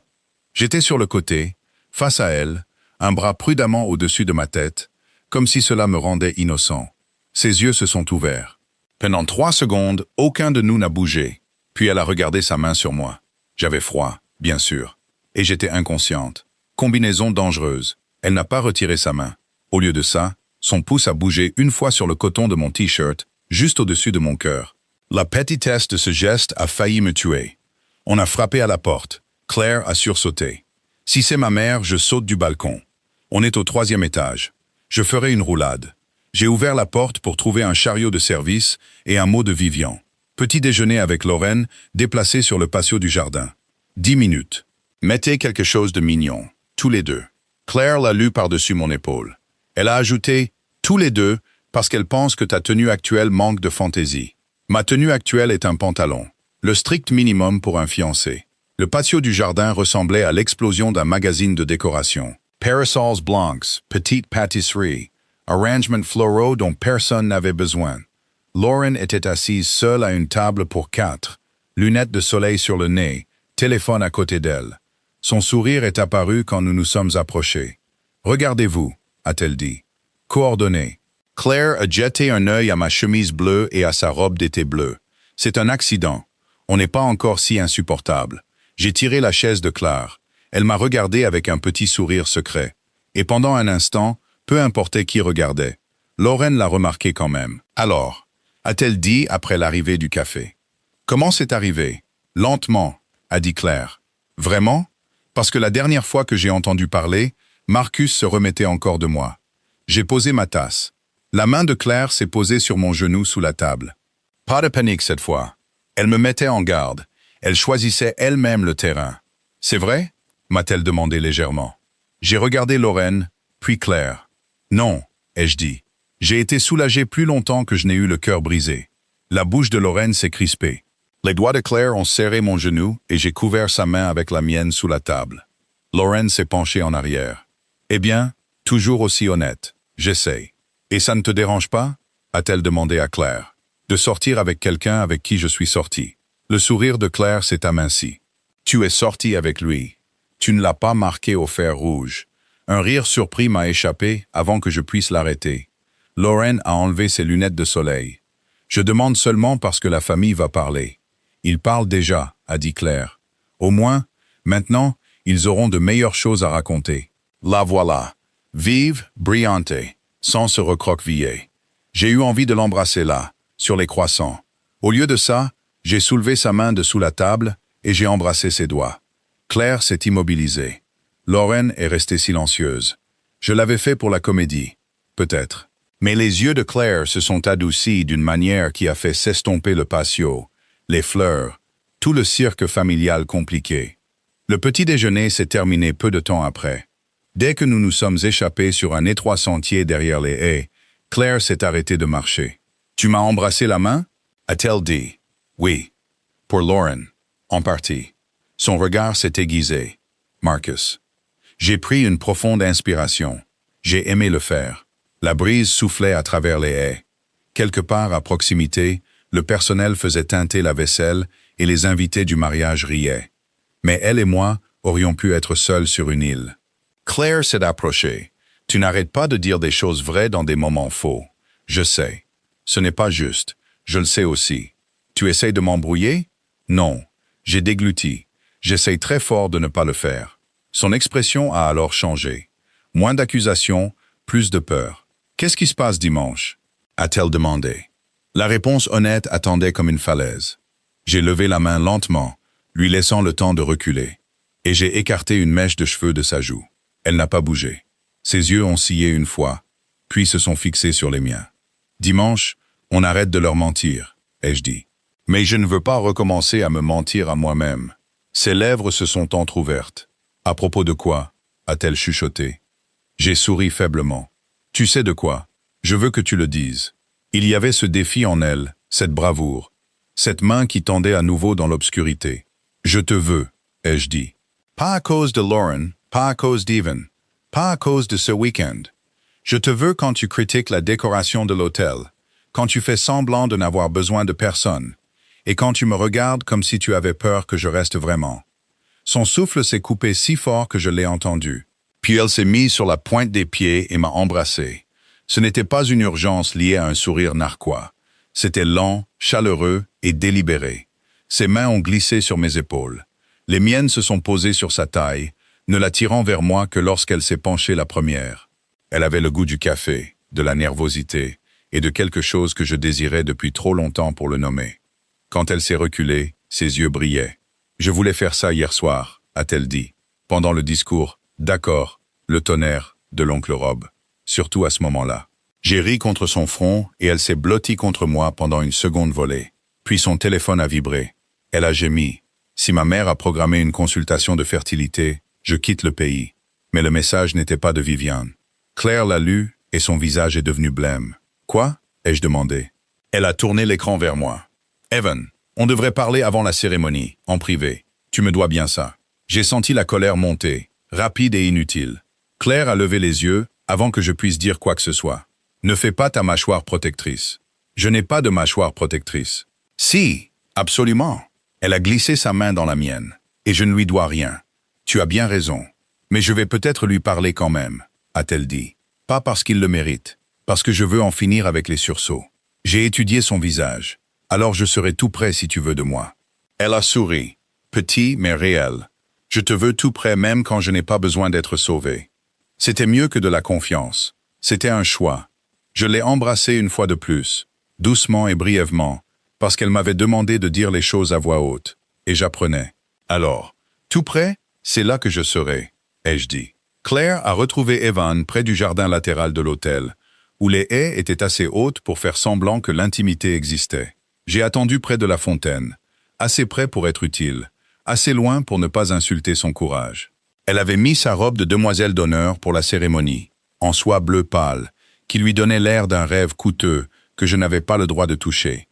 J'étais sur le côté, face à elle, un bras prudemment au-dessus de ma tête, comme si cela me rendait innocent. Ses yeux se sont ouverts. Pendant 3 secondes, aucun de nous n'a bougé. Puis elle a regardé sa main sur moi. J'avais froid, bien sûr. Et j'étais inconsciente. Combinaison dangereuse. Elle n'a pas retiré sa main. Au lieu de ça, son pouce a bougé une fois sur le coton de mon t-shirt, juste au-dessus de mon cœur. La petitesse de ce geste a failli me tuer. On a frappé à la porte. Claire a sursauté. Si c'est ma mère, je saute du balcon. On est au 3e étage. Je ferai une roulade. J'ai ouvert la porte pour trouver un chariot de service et un mot de Vivian. Petit déjeuner avec Lorraine, déplacé sur le patio du jardin. 10 minutes. Mettez quelque chose de mignon, tous les deux. Claire l'a lu par-dessus mon épaule. Elle a ajouté « tous les deux » parce qu'elle pense que ta tenue actuelle manque de fantaisie. Ma tenue actuelle est un pantalon, le strict minimum pour un fiancé. Le patio du jardin ressemblait à l'explosion d'un magazine de décoration. Parasols blancs, petite pâtisserie, arrangements floraux dont personne n'avait besoin. Lauren était assise seule à une table pour 4, lunettes de soleil sur le nez, téléphone à côté d'elle. Son sourire est apparu quand nous nous sommes approchés. « Regardez-vous », a-t-elle dit. Coordonnées. Claire a jeté un œil à ma chemise bleue et à sa robe d'été bleue. C'est un accident. On n'est pas encore si insupportable. J'ai tiré la chaise de Claire. Elle m'a regardé avec un petit sourire secret. Et pendant un instant, peu importait qui regardait. Lauren l'a remarqué quand même. Alors, a-t-elle dit après l'arrivée du café. Comment c'est arrivé? Lentement, a dit Claire. Vraiment? Parce que la dernière fois que j'ai entendu parler, Marcus se remettait encore de moi. J'ai posé ma tasse. La main de Claire s'est posée sur mon genou sous la table. Pas de panique cette fois. Elle me mettait en garde. Elle choisissait elle-même le terrain. C'est vrai? M'a-t-elle demandé légèrement. J'ai regardé Lorraine, puis Claire. Non, ai-je dit. J'ai été soulagé plus longtemps que je n'ai eu le cœur brisé. La bouche de Lorraine s'est crispée. Les doigts de Claire ont serré mon genou et j'ai couvert sa main avec la mienne sous la table. Lorraine s'est penchée en arrière. Eh bien, toujours aussi honnête. J'essaye. Et ça ne te dérange pas? A-t-elle demandé à Claire. De sortir avec quelqu'un avec qui je suis sorti. Le sourire de Claire s'est aminci. Tu es sorti avec lui. Tu ne l'as pas marqué au fer rouge. Un rire surpris m'a échappé avant que je puisse l'arrêter. Lauren a enlevé ses lunettes de soleil. Je demande seulement parce que la famille va parler. Ils parlent déjà, a dit Claire. Au moins, maintenant, ils auront de meilleures choses à raconter. La voilà. Vive, brillante, sans se recroqueviller. J'ai eu envie de l'embrasser là, sur les croissants. Au lieu de ça, j'ai soulevé sa main de sous la table et j'ai embrassé ses doigts. Claire s'est immobilisée. Lauren est restée silencieuse. Je l'avais fait pour la comédie, peut-être. Mais les yeux de Claire se sont adoucis d'une manière qui a fait s'estomper le patio, les fleurs, tout le cirque familial compliqué. Le petit déjeuner s'est terminé peu de temps après. Dès que nous nous sommes échappés sur un étroit sentier derrière les haies, Claire s'est arrêtée de marcher. « Tu m'as embrassé la main » a-t-elle dit. Oui. Pour Lauren. En partie. Son regard s'est aiguisé. Marcus. J'ai pris une profonde inspiration. J'ai aimé le faire. La brise soufflait à travers les haies. Quelque part à proximité, le personnel faisait teinter la vaisselle et les invités du mariage riaient. Mais elle et moi aurions pu être seuls sur une île. Claire s'est approchée. Tu n'arrêtes pas de dire des choses vraies dans des moments faux. Je sais. Ce n'est pas juste. Je le sais aussi. Tu essayes de m'embrouiller? Non. J'ai dégluti. J'essaye très fort de ne pas le faire. Son expression a alors changé. Moins d'accusations, plus de peur. Qu'est-ce qui se passe dimanche? A-t-elle demandé. La réponse honnête attendait comme une falaise. J'ai levé la main lentement, lui laissant le temps de reculer. Et j'ai écarté une mèche de cheveux de sa joue. Elle n'a pas bougé. Ses yeux ont sillé une fois, puis se sont fixés sur les miens. Dimanche, on arrête de leur mentir, ai-je dit. Mais je ne veux pas recommencer à me mentir à moi-même. Ses lèvres se sont entr'ouvertes. À propos de quoi? A-t-elle chuchoté. J'ai souri faiblement. Tu sais de quoi? Je veux que tu le dises. Il y avait ce défi en elle, cette bravoure, cette main qui tendait à nouveau dans l'obscurité. Je te veux, ai-je dit. Pas à cause de Lauren, pas à cause d'Evan, pas à cause de ce week-end. Je te veux quand tu critiques la décoration de l'hôtel, quand tu fais semblant de n'avoir besoin de personne, et quand tu me regardes comme si tu avais peur que je reste vraiment. Son souffle s'est coupé si fort que je l'ai entendu. Puis elle s'est mise sur la pointe des pieds et m'a embrassé. Ce n'était pas une urgence liée à un sourire narquois. C'était lent, chaleureux et délibéré. Ses mains ont glissé sur mes épaules. Les miennes se sont posées sur sa taille, ne l'attirant vers moi que lorsqu'elle s'est penchée la première. Elle avait le goût du café, de la nervosité et de quelque chose que je désirais depuis trop longtemps pour le nommer. Quand elle s'est reculée, ses yeux brillaient. « Je voulais faire ça hier soir », a-t-elle dit, pendant le discours « D'accord », le tonnerre de l'oncle Rob. Surtout à ce moment-là. J'ai ri contre son front et elle s'est blottie contre moi pendant une seconde volée. Puis son téléphone a vibré. Elle a gémi. Si ma mère a programmé une consultation de fertilité, je quitte le pays. Mais le message n'était pas de Viviane. Claire l'a lu et son visage est devenu blême. « Quoi ?» ai-je demandé. Elle a tourné l'écran vers moi. « Evan, on devrait parler avant la cérémonie, en privé. Tu me dois bien ça. » J'ai senti la colère monter, rapide et inutile. Claire a levé les yeux avant que je puisse dire quoi que ce soit. « Ne fais pas ta mâchoire protectrice. » Je n'ai pas de mâchoire protectrice. « Si, absolument. » Elle a glissé sa main dans la mienne. « Et je ne lui dois rien. Tu as bien raison. Mais je vais peut-être lui parler quand même, » a-t-elle dit. Pas parce qu'il le mérite, parce que je veux en finir avec les sursauts. J'ai étudié son visage. Alors je serai tout près si tu veux de moi. Elle a souri, petit mais réel. Je te veux tout près même quand je n'ai pas besoin d'être sauvé. C'était mieux que de la confiance. C'était un choix. Je l'ai embrassée une fois de plus, doucement et brièvement, parce qu'elle m'avait demandé de dire les choses à voix haute. Et j'apprenais. Alors, tout près, c'est là que je serai, ai-je dit. Claire a retrouvé Evan près du jardin latéral de l'hôtel, où les haies étaient assez hautes pour faire semblant que l'intimité existait. J'ai attendu près de la fontaine, assez près pour être utile, assez loin pour ne pas insulter son courage. Elle avait mis sa robe de demoiselle d'honneur pour la cérémonie, en soie bleu pâle, qui lui donnait l'air d'un rêve coûteux que je n'avais pas le droit de toucher.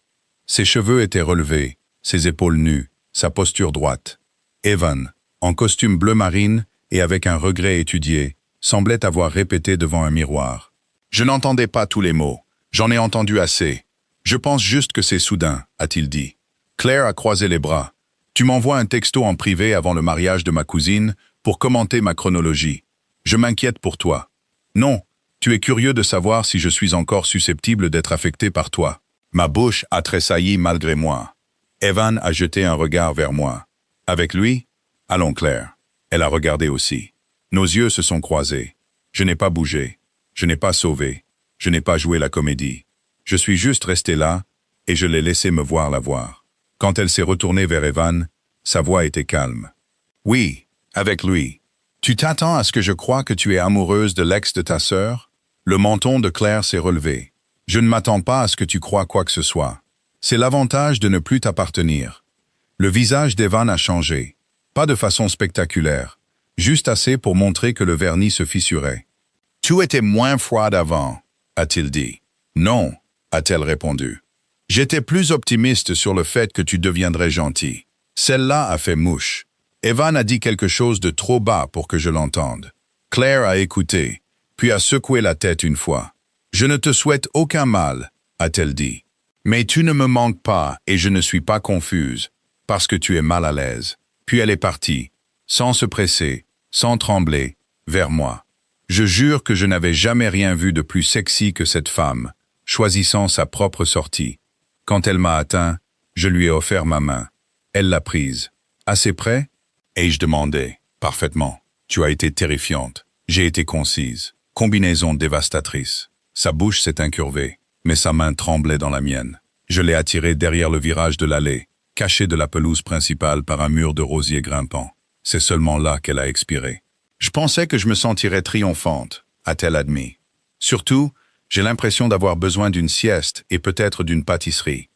Ses cheveux étaient relevés, ses épaules nues, sa posture droite. Evan, en costume bleu marine et avec un regret étudié, semblait avoir répété devant un miroir. Je n'entendais pas tous les mots, j'en ai entendu assez. Je pense juste que c'est soudain, a-t-il dit. Claire a croisé les bras. Tu m'envoies un texto en privé avant le mariage de ma cousine pour commenter ma chronologie. Je m'inquiète pour toi. Non, tu es curieux de savoir si je suis encore susceptible d'être affecté par toi. Ma bouche a tressailli malgré moi. Evan a jeté un regard vers moi. Avec lui? Allons Claire. Elle a regardé aussi. Nos yeux se sont croisés. Je n'ai pas bougé. Je n'ai pas sauvé. Je n'ai pas joué la comédie. Je suis juste resté là et je l'ai laissé me voir la voir. Quand elle s'est retournée vers Evan, sa voix était calme. Oui, avec lui. Tu t'attends à ce que je croie que tu es amoureuse de l'ex de ta sœur? Le menton de Claire s'est relevé. Je ne m'attends pas à ce que tu crois quoi que ce soit. C'est l'avantage de ne plus t'appartenir. Le visage d'Evan a changé. Pas de façon spectaculaire. Juste assez pour montrer que le vernis se fissurait. Tu étais moins froide avant, a-t-il dit. Non, a-t-elle répondu. J'étais plus optimiste sur le fait que tu deviendrais gentil. Celle-là a fait mouche. Evan a dit quelque chose de trop bas pour que je l'entende. Claire a écouté, puis a secoué la tête une fois. « Je ne te souhaite aucun mal », a-t-elle dit. « Mais tu ne me manques pas et je ne suis pas confuse, parce que tu es mal à l'aise. » Puis elle est partie, sans se presser, sans trembler, vers moi. Je jure que je n'avais jamais rien vu de plus sexy que cette femme, choisissant sa propre sortie. Quand elle m'a atteint, je lui ai offert ma main. Elle l'a prise. « Assez près ?» ai-je demandé. « Parfaitement. Tu as été terrifiante. J'ai été concise. Combinaison dévastatrice. » Sa bouche s'est incurvée, mais sa main tremblait dans la mienne. Je l'ai attirée derrière le virage de l'allée, cachée de la pelouse principale par un mur de rosiers grimpants. C'est seulement là qu'elle a expiré. « Je pensais que je me sentirais triomphante », a-t-elle admis. « Surtout, j'ai l'impression d'avoir besoin d'une sieste et peut-être d'une pâtisserie.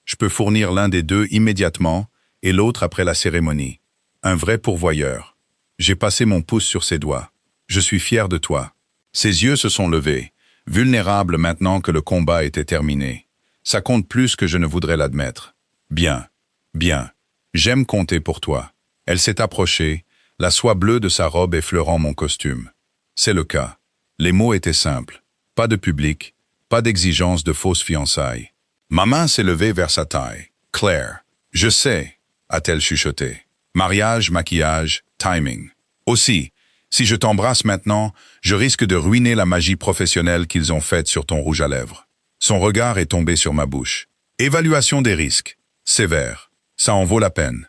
Je peux fournir l'un des deux immédiatement et l'autre après la cérémonie. Un vrai pourvoyeur. » J'ai passé mon pouce sur ses doigts. « Je suis fier de toi. » Ses yeux se sont levés, vulnérables maintenant que le combat était terminé. Ça compte plus que je ne voudrais l'admettre. « Bien, bien. J'aime compter pour toi. » Elle s'est approchée, la soie bleue de sa robe effleurant mon costume. C'est le cas. Les mots étaient simples. Pas de public, pas d'exigence de fausses fiançailles. Ma main s'est levée vers sa taille. « Claire, je sais », a-t-elle chuchoté. Mariage, maquillage, timing. Aussi, si je t'embrasse maintenant, je risque de ruiner la magie professionnelle qu'ils ont faite sur ton rouge à lèvres. Son regard est tombé sur ma bouche. Évaluation des risques. Sévère. Ça en vaut la peine.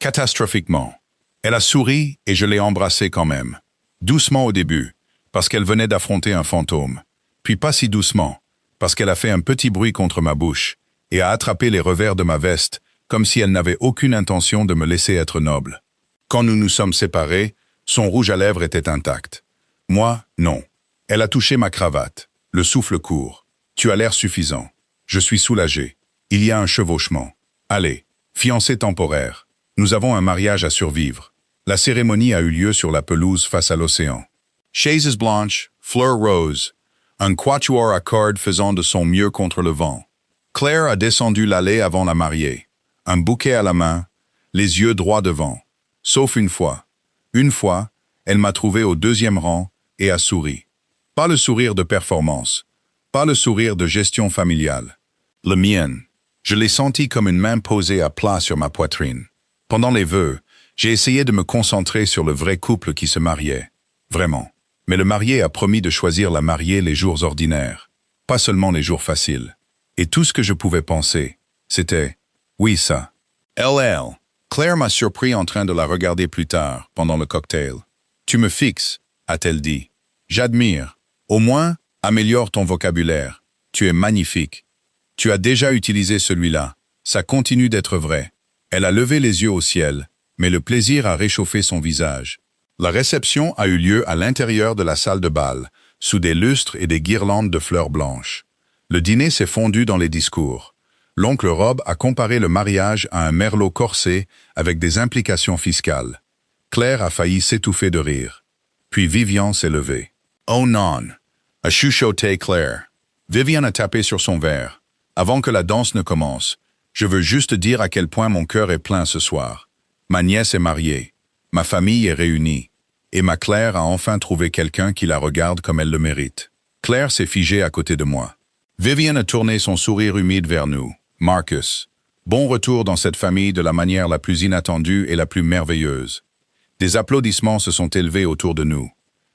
Catastrophiquement. Elle a souri et je l'ai embrassée quand même. Doucement au début, parce qu'elle venait d'affronter un fantôme. Puis pas si doucement, parce qu'elle a fait un petit bruit contre ma bouche et a attrapé les revers de ma veste, comme si elle n'avait aucune intention de me laisser être noble. Quand nous nous sommes séparés, son rouge à lèvres était intact. Moi, non. Elle a touché ma cravate. Le souffle court. Tu as l'air suffisant. Je suis soulagé. Il y a un chevauchement. Allez, fiancée temporaire. Nous avons un mariage à survivre. La cérémonie a eu lieu sur la pelouse face à l'océan. Chaises blanches, fleurs roses. Un quatuor à cordes faisant de son mieux contre le vent. Claire a descendu l'allée avant la mariée. Un bouquet à la main, les yeux droits devant. Sauf une fois. Une fois, elle m'a trouvé au deuxième rang et a souri. Pas le sourire de performance. Pas le sourire de gestion familiale. Le mien. Je l'ai senti comme une main posée à plat sur ma poitrine. Pendant les vœux, j'ai essayé de me concentrer sur le vrai couple qui se mariait. Vraiment. Mais le marié a promis de choisir la mariée les jours ordinaires, pas seulement les jours faciles. Et tout ce que je pouvais penser, c'était « oui, ça ». LL. Claire m'a surpris en train de la regarder plus tard, pendant le cocktail. « Tu me fixes », a-t-elle dit. « J'admire. Au moins, améliore ton vocabulaire. Tu es magnifique. Tu as déjà utilisé celui-là. Ça continue d'être vrai. » Elle a levé les yeux au ciel, mais le plaisir a réchauffé son visage. La réception a eu lieu à l'intérieur de la salle de bal, sous des lustres et des guirlandes de fleurs blanches. Le dîner s'est fondu dans les discours. L'oncle Rob a comparé le mariage à un merlot corsé avec des implications fiscales. Claire a failli s'étouffer de rire. Puis Vivian s'est levée. « Oh non !» a chuchoté Claire. Vivian a tapé sur son verre. « Avant que la danse ne commence, je veux juste dire à quel point mon cœur est plein ce soir. Ma nièce est mariée. Ma famille est réunie. Et ma Claire a enfin trouvé quelqu'un qui la regarde comme elle le mérite. » Claire s'est figée à côté de moi. Vivian a tourné son sourire humide vers nous. « Marcus, bon retour dans cette famille de la manière la plus inattendue et la plus merveilleuse. » Des applaudissements se sont élevés autour de nous.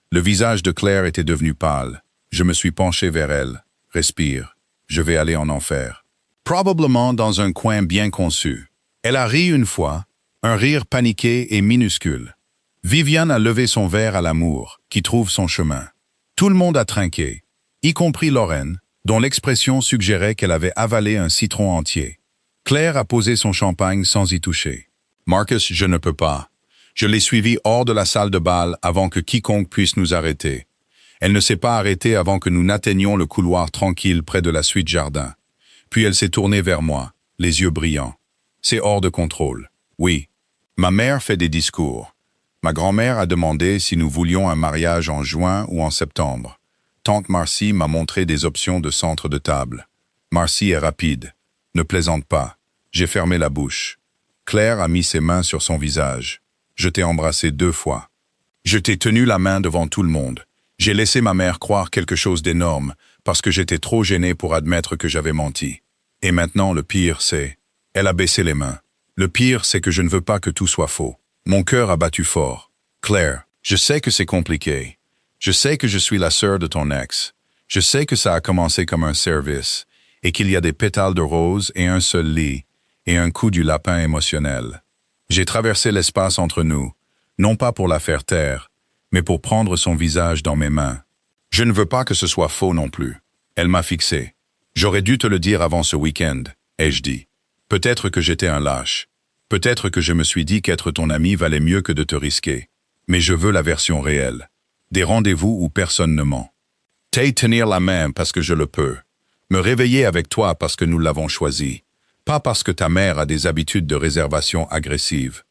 Le visage de Claire était devenu pâle. Je me suis penché vers elle. « Respire. Je vais aller en enfer. » Probablement dans un coin bien conçu. Elle a ri une fois, un rire paniqué et minuscule. Vivian a levé son verre à l'amour, qui trouve son chemin. Tout le monde a trinqué, y compris Lorraine, dont l'expression suggérait qu'elle avait avalé un citron entier. Claire a posé son champagne sans y toucher. « Marcus, je ne peux pas. Je l'ai suivie hors de la salle de bal avant que quiconque puisse nous arrêter. Elle ne s'est pas arrêtée avant que nous n'atteignions le couloir tranquille près de la suite jardin. Puis elle s'est tournée vers moi, les yeux brillants. C'est hors de contrôle. Oui. Ma mère fait des discours. Ma grand-mère a demandé si nous voulions un mariage en juin ou en septembre. Tante Marcy m'a montré des options de centre de table. Marcy est rapide. Ne plaisante pas. J'ai fermé la bouche. Claire a mis ses mains sur son visage. Je t'ai embrassé 2 fois. Je t'ai tenu la main devant tout le monde. J'ai laissé ma mère croire quelque chose d'énorme parce que j'étais trop gêné pour admettre que j'avais menti. Et maintenant, le pire, c'est... Elle a baissé les mains. Le pire, c'est que je ne veux pas que tout soit faux. Mon cœur a battu fort. Claire, je sais que c'est compliqué. Je sais que je suis la sœur de ton ex. Je sais que ça a commencé comme un service et qu'il y a des pétales de rose et un seul lit et un coup du lapin émotionnel. J'ai traversé l'espace entre nous, non pas pour la faire taire, mais pour prendre son visage dans mes mains. Je ne veux pas que ce soit faux non plus. Elle m'a fixé. J'aurais dû te le dire avant ce week-end, ai-je dit. Peut-être que j'étais un lâche. Peut-être que je me suis dit qu'être ton ami valait mieux que de te risquer. Mais je veux la version réelle. Des rendez-vous où personne ne ment. Tenir la main parce que je le peux. Me réveiller avec toi parce que nous l'avons choisi. Pas parce que ta mère a des habitudes de réservation agressives.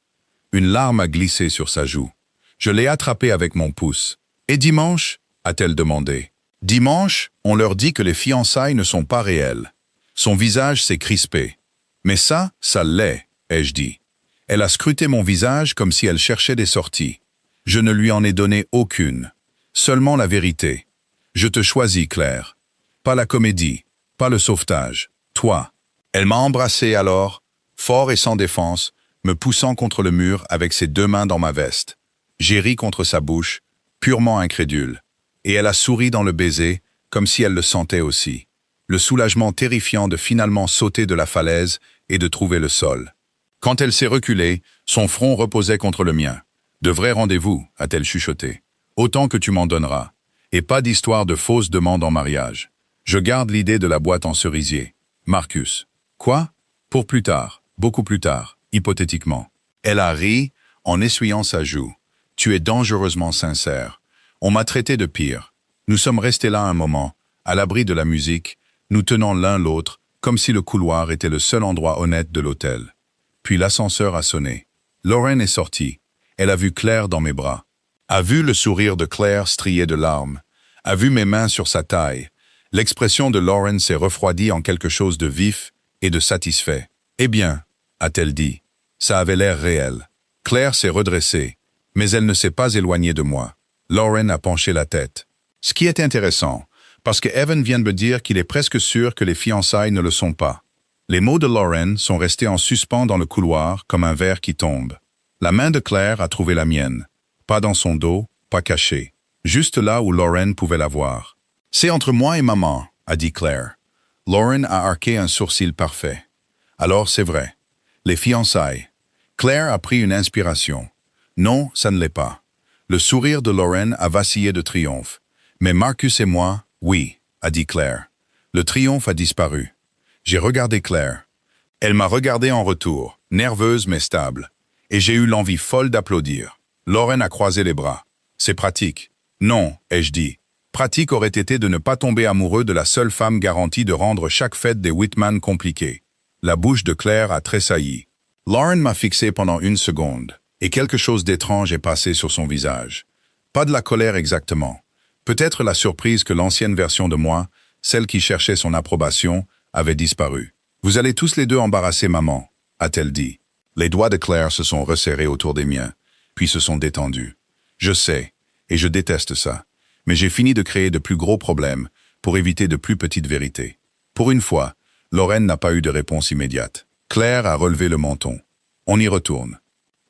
Une larme a glissé sur sa joue. Je l'ai attrapée avec mon pouce. « Et dimanche ?» a-t-elle demandé. « Dimanche, on leur dit que les fiançailles ne sont pas réelles. » Son visage s'est crispé. « Mais ça l'est, ai-je dit. » Elle a scruté mon visage comme si elle cherchait des sorties. Je ne lui en ai donné aucune. Seulement la vérité. Je te choisis, Claire. Pas la comédie, pas le sauvetage. Toi. Elle m'a embrassé alors, fort et sans défense, me poussant contre le mur avec ses 2 mains dans ma veste. J'ai ri contre sa bouche, purement incrédule. Et elle a souri dans le baiser, comme si elle le sentait aussi. Le soulagement terrifiant de finalement sauter de la falaise et de trouver le sol. Quand elle s'est reculée, son front reposait contre le mien. « De vrais rendez-vous » a-t-elle chuchoté. « Autant que tu m'en donneras. Et pas d'histoire de fausses demandes en mariage. Je garde l'idée de la boîte en cerisier. Marcus. Quoi? Pour plus tard, beaucoup plus tard, hypothétiquement. Elle a ri en essuyant sa joue. Tu es dangereusement sincère. On m'a traité de pire. Nous sommes restés là un moment, à l'abri de la musique, nous tenant l'un l'autre, comme si le couloir était le seul endroit honnête de l'hôtel. Puis l'ascenseur a sonné. Lauren est sortie. Elle a vu Claire dans mes bras. A vu le sourire de Claire strié de larmes. A vu mes mains sur sa taille. L'expression de Lauren s'est refroidie en quelque chose de vif et de satisfait. « Eh bien » a-t-elle dit. Ça avait l'air réel. Claire s'est redressée, mais elle ne s'est pas éloignée de moi. Lauren a penché la tête. Ce qui est intéressant, parce que Evan vient de me dire qu'il est presque sûr que les fiançailles ne le sont pas. Les mots de Lauren sont restés en suspens dans le couloir comme un verre qui tombe. La main de Claire a trouvé la mienne. Pas dans son dos, pas cachée. Juste là où Lauren pouvait la voir. « C'est entre moi et maman », a dit Claire. Lauren a arqué un sourcil parfait. Alors c'est vrai. Les fiançailles. Claire a pris une inspiration. Non, ça ne l'est pas. Le sourire de Lauren a vacillé de triomphe. Mais Marcus et moi, oui, a dit Claire. Le triomphe a disparu. J'ai regardé Claire. Elle m'a regardé en retour, nerveuse mais stable. Et j'ai eu l'envie folle d'applaudir. Lauren a croisé les bras. C'est pratique. Non, ai-je dit. Pratique aurait été de ne pas tomber amoureux de la seule femme garantie de rendre chaque fête des Whitman compliquée. La bouche de Claire a tressailli. Lauren m'a fixé pendant 1 seconde, et quelque chose d'étrange est passé sur son visage. Pas de la colère exactement. Peut-être la surprise que l'ancienne version de moi, celle qui cherchait son approbation, avait disparu. « Vous allez tous les deux embarrasser maman », a-t-elle dit. Les doigts de Claire se sont resserrés autour des miens, puis se sont détendus. Je sais, et je déteste ça, mais j'ai fini de créer de plus gros problèmes pour éviter de plus petites vérités. Pour une fois, Lauren n'a pas eu de réponse immédiate. Claire a relevé le menton. On y retourne.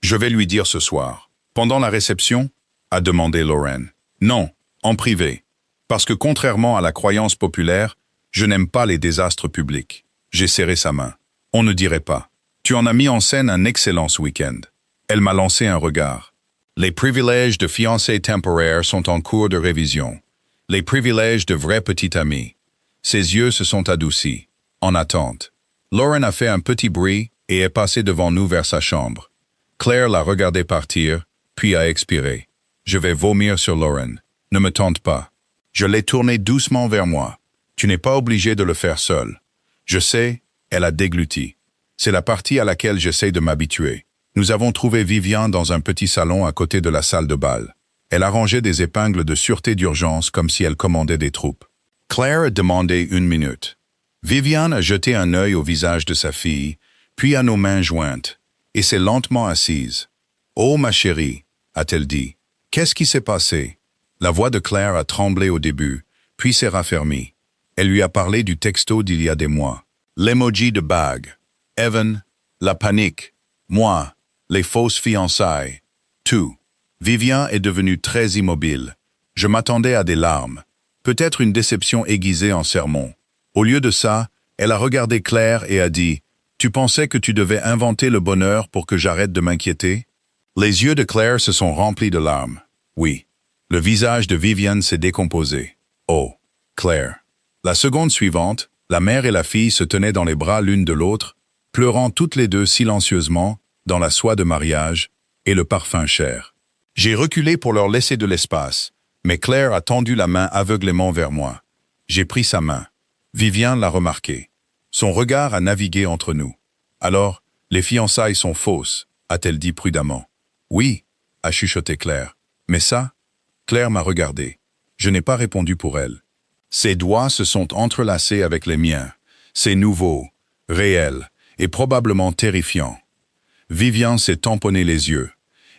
Je vais lui dire ce soir. Pendant la réception, a demandé Lauren. Non, en privé. Parce que contrairement à la croyance populaire, je n'aime pas les désastres publics. J'ai serré sa main. On ne dirait pas. Tu en as mis en scène un excellent ce week-end. Elle m'a lancé un regard. Les privilèges de fiancée temporaire sont en cours de révision. Les privilèges de vrai petit ami. Ses yeux se sont adoucis. En attente. Lauren a fait un petit bruit et est passée devant nous vers sa chambre. Claire l'a regardé partir, puis a expiré. Je vais vomir sur Lauren. Ne me tente pas. Je l'ai tournée doucement vers moi. Tu n'es pas obligé de le faire seul. Je sais, elle a dégluti. C'est la partie à laquelle j'essaie de m'habituer. Nous avons trouvé Vivian dans un petit salon à côté de la salle de bal. Elle arrangeait des épingles de sûreté d'urgence comme si elle commandait des troupes. Claire a demandé 1 minute. Viviane a jeté un œil au visage de sa fille, puis à nos mains jointes, et s'est lentement assise. « Oh, ma chérie, a-t-elle dit. Qu'est-ce qui s'est passé? » La voix de Claire a tremblé au début, puis s'est raffermie. Elle lui a parlé du texto d'il y a des mois. L'emoji de bague. Evan, la panique. Moi, les fausses fiançailles. Tout. Vivian est devenue très immobile. Je m'attendais à des larmes. Peut-être une déception aiguisée en sermon. Au lieu de ça, elle a regardé Claire et a dit « Tu pensais que tu devais inventer le bonheur pour que j'arrête de m'inquiéter ?» Les yeux de Claire se sont remplis de larmes. Oui. Le visage de Viviane s'est décomposé. Oh, Claire. La seconde suivante, la mère et la fille se tenaient dans les bras l'une de l'autre, pleurant toutes les deux silencieusement, dans la soie de mariage et le parfum cher. J'ai reculé pour leur laisser de l'espace, mais Claire a tendu la main aveuglément vers moi. J'ai pris sa main. Viviane l'a remarqué. Son regard a navigué entre nous. Alors, les fiançailles sont fausses, a-t-elle dit prudemment. Oui, a chuchoté Claire. Mais ça? Claire m'a regardé. Je n'ai pas répondu pour elle. Ses doigts se sont entrelacés avec les miens. C'est nouveau, réel et probablement terrifiant. Viviane s'est tamponné les yeux.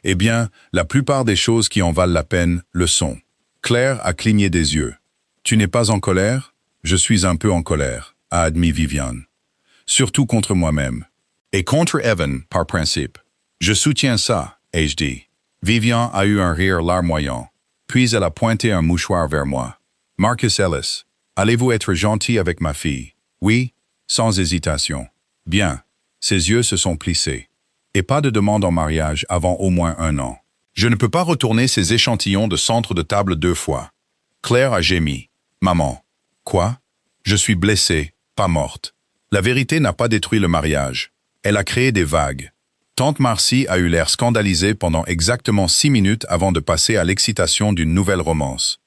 Eh bien, la plupart des choses qui en valent la peine le sont. Claire a cligné des yeux. Tu n'es pas en colère? Je suis un peu en colère, a admis Viviane. Surtout contre moi-même. Et contre Evan, par principe. Je soutiens ça, ai-je dit. Viviane a eu un rire larmoyant. Puis elle a pointé un mouchoir vers moi. Marcus Ellis, allez-vous être gentil avec ma fille? Oui, sans hésitation. Bien. Ses yeux se sont plissés. Et pas de demande en mariage avant au moins 1 an. Je ne peux pas retourner ces échantillons de centre de table 2 fois. Claire a gémi. Maman. Quoi? Je suis blessée, pas morte. La vérité n'a pas détruit le mariage. Elle a créé des vagues. Tante Marcy a eu l'air scandalisée pendant exactement 6 minutes avant de passer à l'excitation d'une nouvelle romance.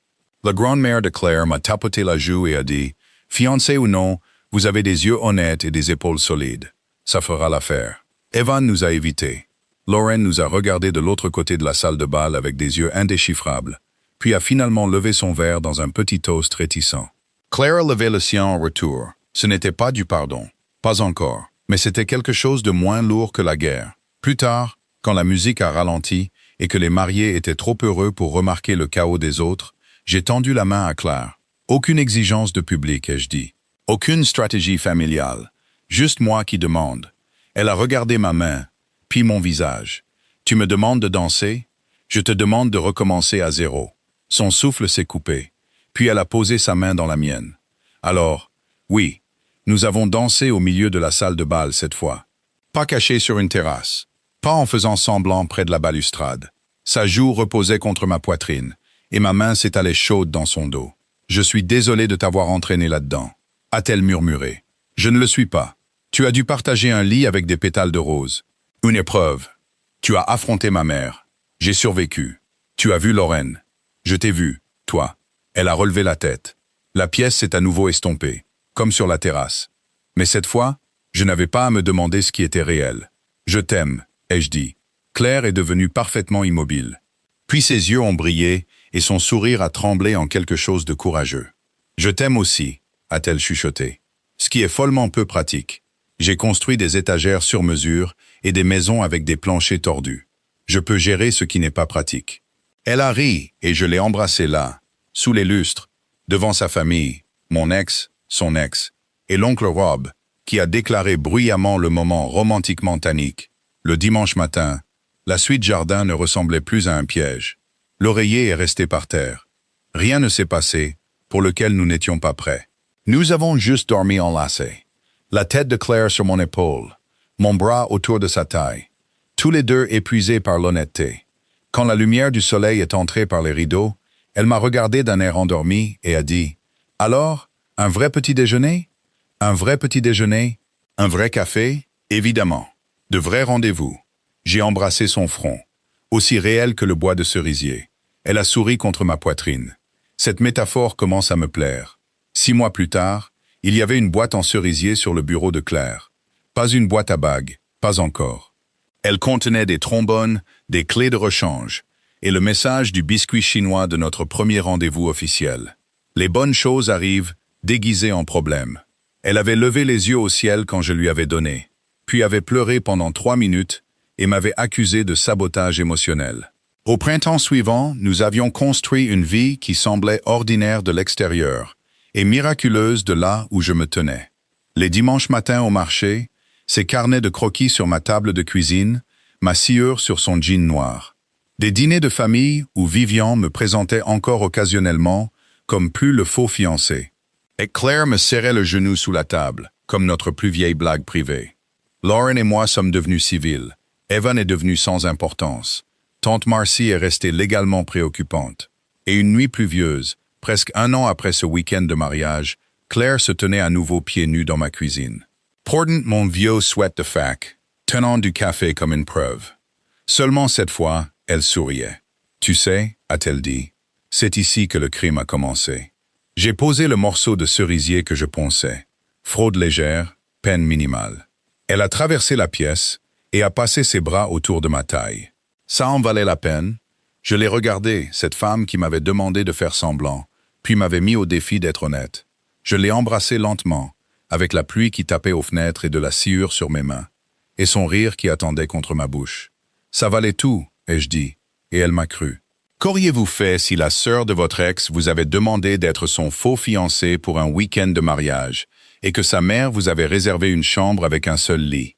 La grand-mère de Claire m'a tapoté la joue et a dit « Fiancé ou non, vous avez des yeux honnêtes et des épaules solides. Ça fera l'affaire. » Evan nous a évités. Lauren nous a regardés de l'autre côté de la salle de bal avec des yeux indéchiffrables, puis a finalement levé son verre dans un petit toast réticent. Claire a levé le sien en retour. Ce n'était pas du pardon. Pas encore. Mais c'était quelque chose de moins lourd que la guerre. Plus tard, quand la musique a ralenti et que les mariés étaient trop heureux pour remarquer le chaos des autres, j'ai tendu la main à Claire. Aucune exigence de public, ai-je dit. Aucune stratégie familiale. Juste moi qui demande. Elle a regardé ma main, puis mon visage. Tu me demandes de danser? Je te demande de recommencer à zéro. Son souffle s'est coupé. Puis elle a posé sa main dans la mienne. Alors, oui, nous avons dansé au milieu de la salle de bal cette fois. Pas caché sur une terrasse. Pas en faisant semblant près de la balustrade. Sa joue reposait contre ma poitrine, et ma main s'étalait chaude dans son dos. « Je suis désolé de t'avoir entraîné là-dedans », a-t-elle murmuré. « Je ne le suis pas. Tu as dû partager un lit avec des pétales de rose. Une épreuve. Tu as affronté ma mère. J'ai survécu. Tu as vu Lorraine. Je t'ai vu, toi. » Elle a relevé la tête. La pièce s'est à nouveau estompée, comme sur la terrasse. Mais cette fois, je n'avais pas à me demander ce qui était réel. « Je t'aime », ai-je dit. Claire est devenue parfaitement immobile. Puis ses yeux ont brillé et son sourire a tremblé en quelque chose de courageux. « Je t'aime aussi », a-t-elle chuchoté. Ce qui est follement peu pratique. J'ai construit des étagères sur mesure et des maisons avec des planchers tordus. Je peux gérer ce qui n'est pas pratique. Elle a ri et je l'ai embrassée là, sous les lustres, devant sa famille, mon ex, son ex, et l'oncle Rob, qui a déclaré bruyamment le moment romantiquement tannique. Le dimanche matin, la suite jardin ne ressemblait plus à un piège. L'oreiller est resté par terre. Rien ne s'est passé, pour lequel nous n'étions pas prêts. Nous avons juste dormi enlacés. La tête de Claire sur mon épaule, mon bras autour de sa taille. Tous les deux épuisés par l'honnêteté. Quand la lumière du soleil est entrée par les rideaux, elle m'a regardé d'un air endormi et a dit « Alors, un vrai petit déjeuner? Un vrai petit déjeuner? Un vrai café? Évidemment. De vrais rendez-vous. » J'ai embrassé son front, aussi réel que le bois de cerisier. Elle a souri contre ma poitrine. Cette métaphore commence à me plaire. 6 mois plus tard, il y avait une boîte en cerisier sur le bureau de Claire. Pas une boîte à bagues, pas encore. Elle contenait des trombones, des clés de rechange, et le message du biscuit chinois de notre premier rendez-vous officiel. Les bonnes choses arrivent, déguisées en problèmes. Elle avait levé les yeux au ciel quand je lui avais donné, puis avait pleuré pendant 3 minutes et m'avait accusé de sabotage émotionnel. Au printemps suivant, nous avions construit une vie qui semblait ordinaire de l'extérieur et miraculeuse de là où je me tenais. Les dimanches matins au marché, ses carnets de croquis sur ma table de cuisine, ma sciure sur son jean noir. Des dîners de famille où Vivian me présentait encore occasionnellement comme plus le faux fiancé. Et Claire me serrait le genou sous la table, comme notre plus vieille blague privée. Lauren et moi sommes devenus civils. Evan est devenu sans importance. Tante Marcy est restée légalement préoccupante. Et une nuit pluvieuse, presque 1 an après ce week-end de mariage, Claire se tenait à nouveau pieds nus dans ma cuisine. Portant mon vieux sweat de fac, tenant du café comme une preuve. Seulement cette fois, elle souriait. « Tu sais, a-t-elle dit, c'est ici que le crime a commencé. » J'ai posé le morceau de cerisier que je ponçais. Fraude légère, peine minimale. Elle a traversé la pièce et a passé ses bras autour de ma taille. Ça en valait la peine. Je l'ai regardée, cette femme qui m'avait demandé de faire semblant, puis m'avait mis au défi d'être honnête. Je l'ai embrassée lentement, avec la pluie qui tapait aux fenêtres et de la sciure sur mes mains, et son rire qui attendait contre ma bouche. Ça valait tout, ai-je dit, et elle m'a cru. Qu'auriez-vous fait si la sœur de votre ex vous avait demandé d'être son faux fiancé pour un week-end de mariage, et que sa mère vous avait réservé une chambre avec un seul lit?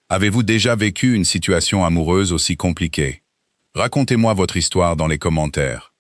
Avez-vous déjà vécu une situation amoureuse aussi compliquée? Racontez-moi votre histoire dans les commentaires.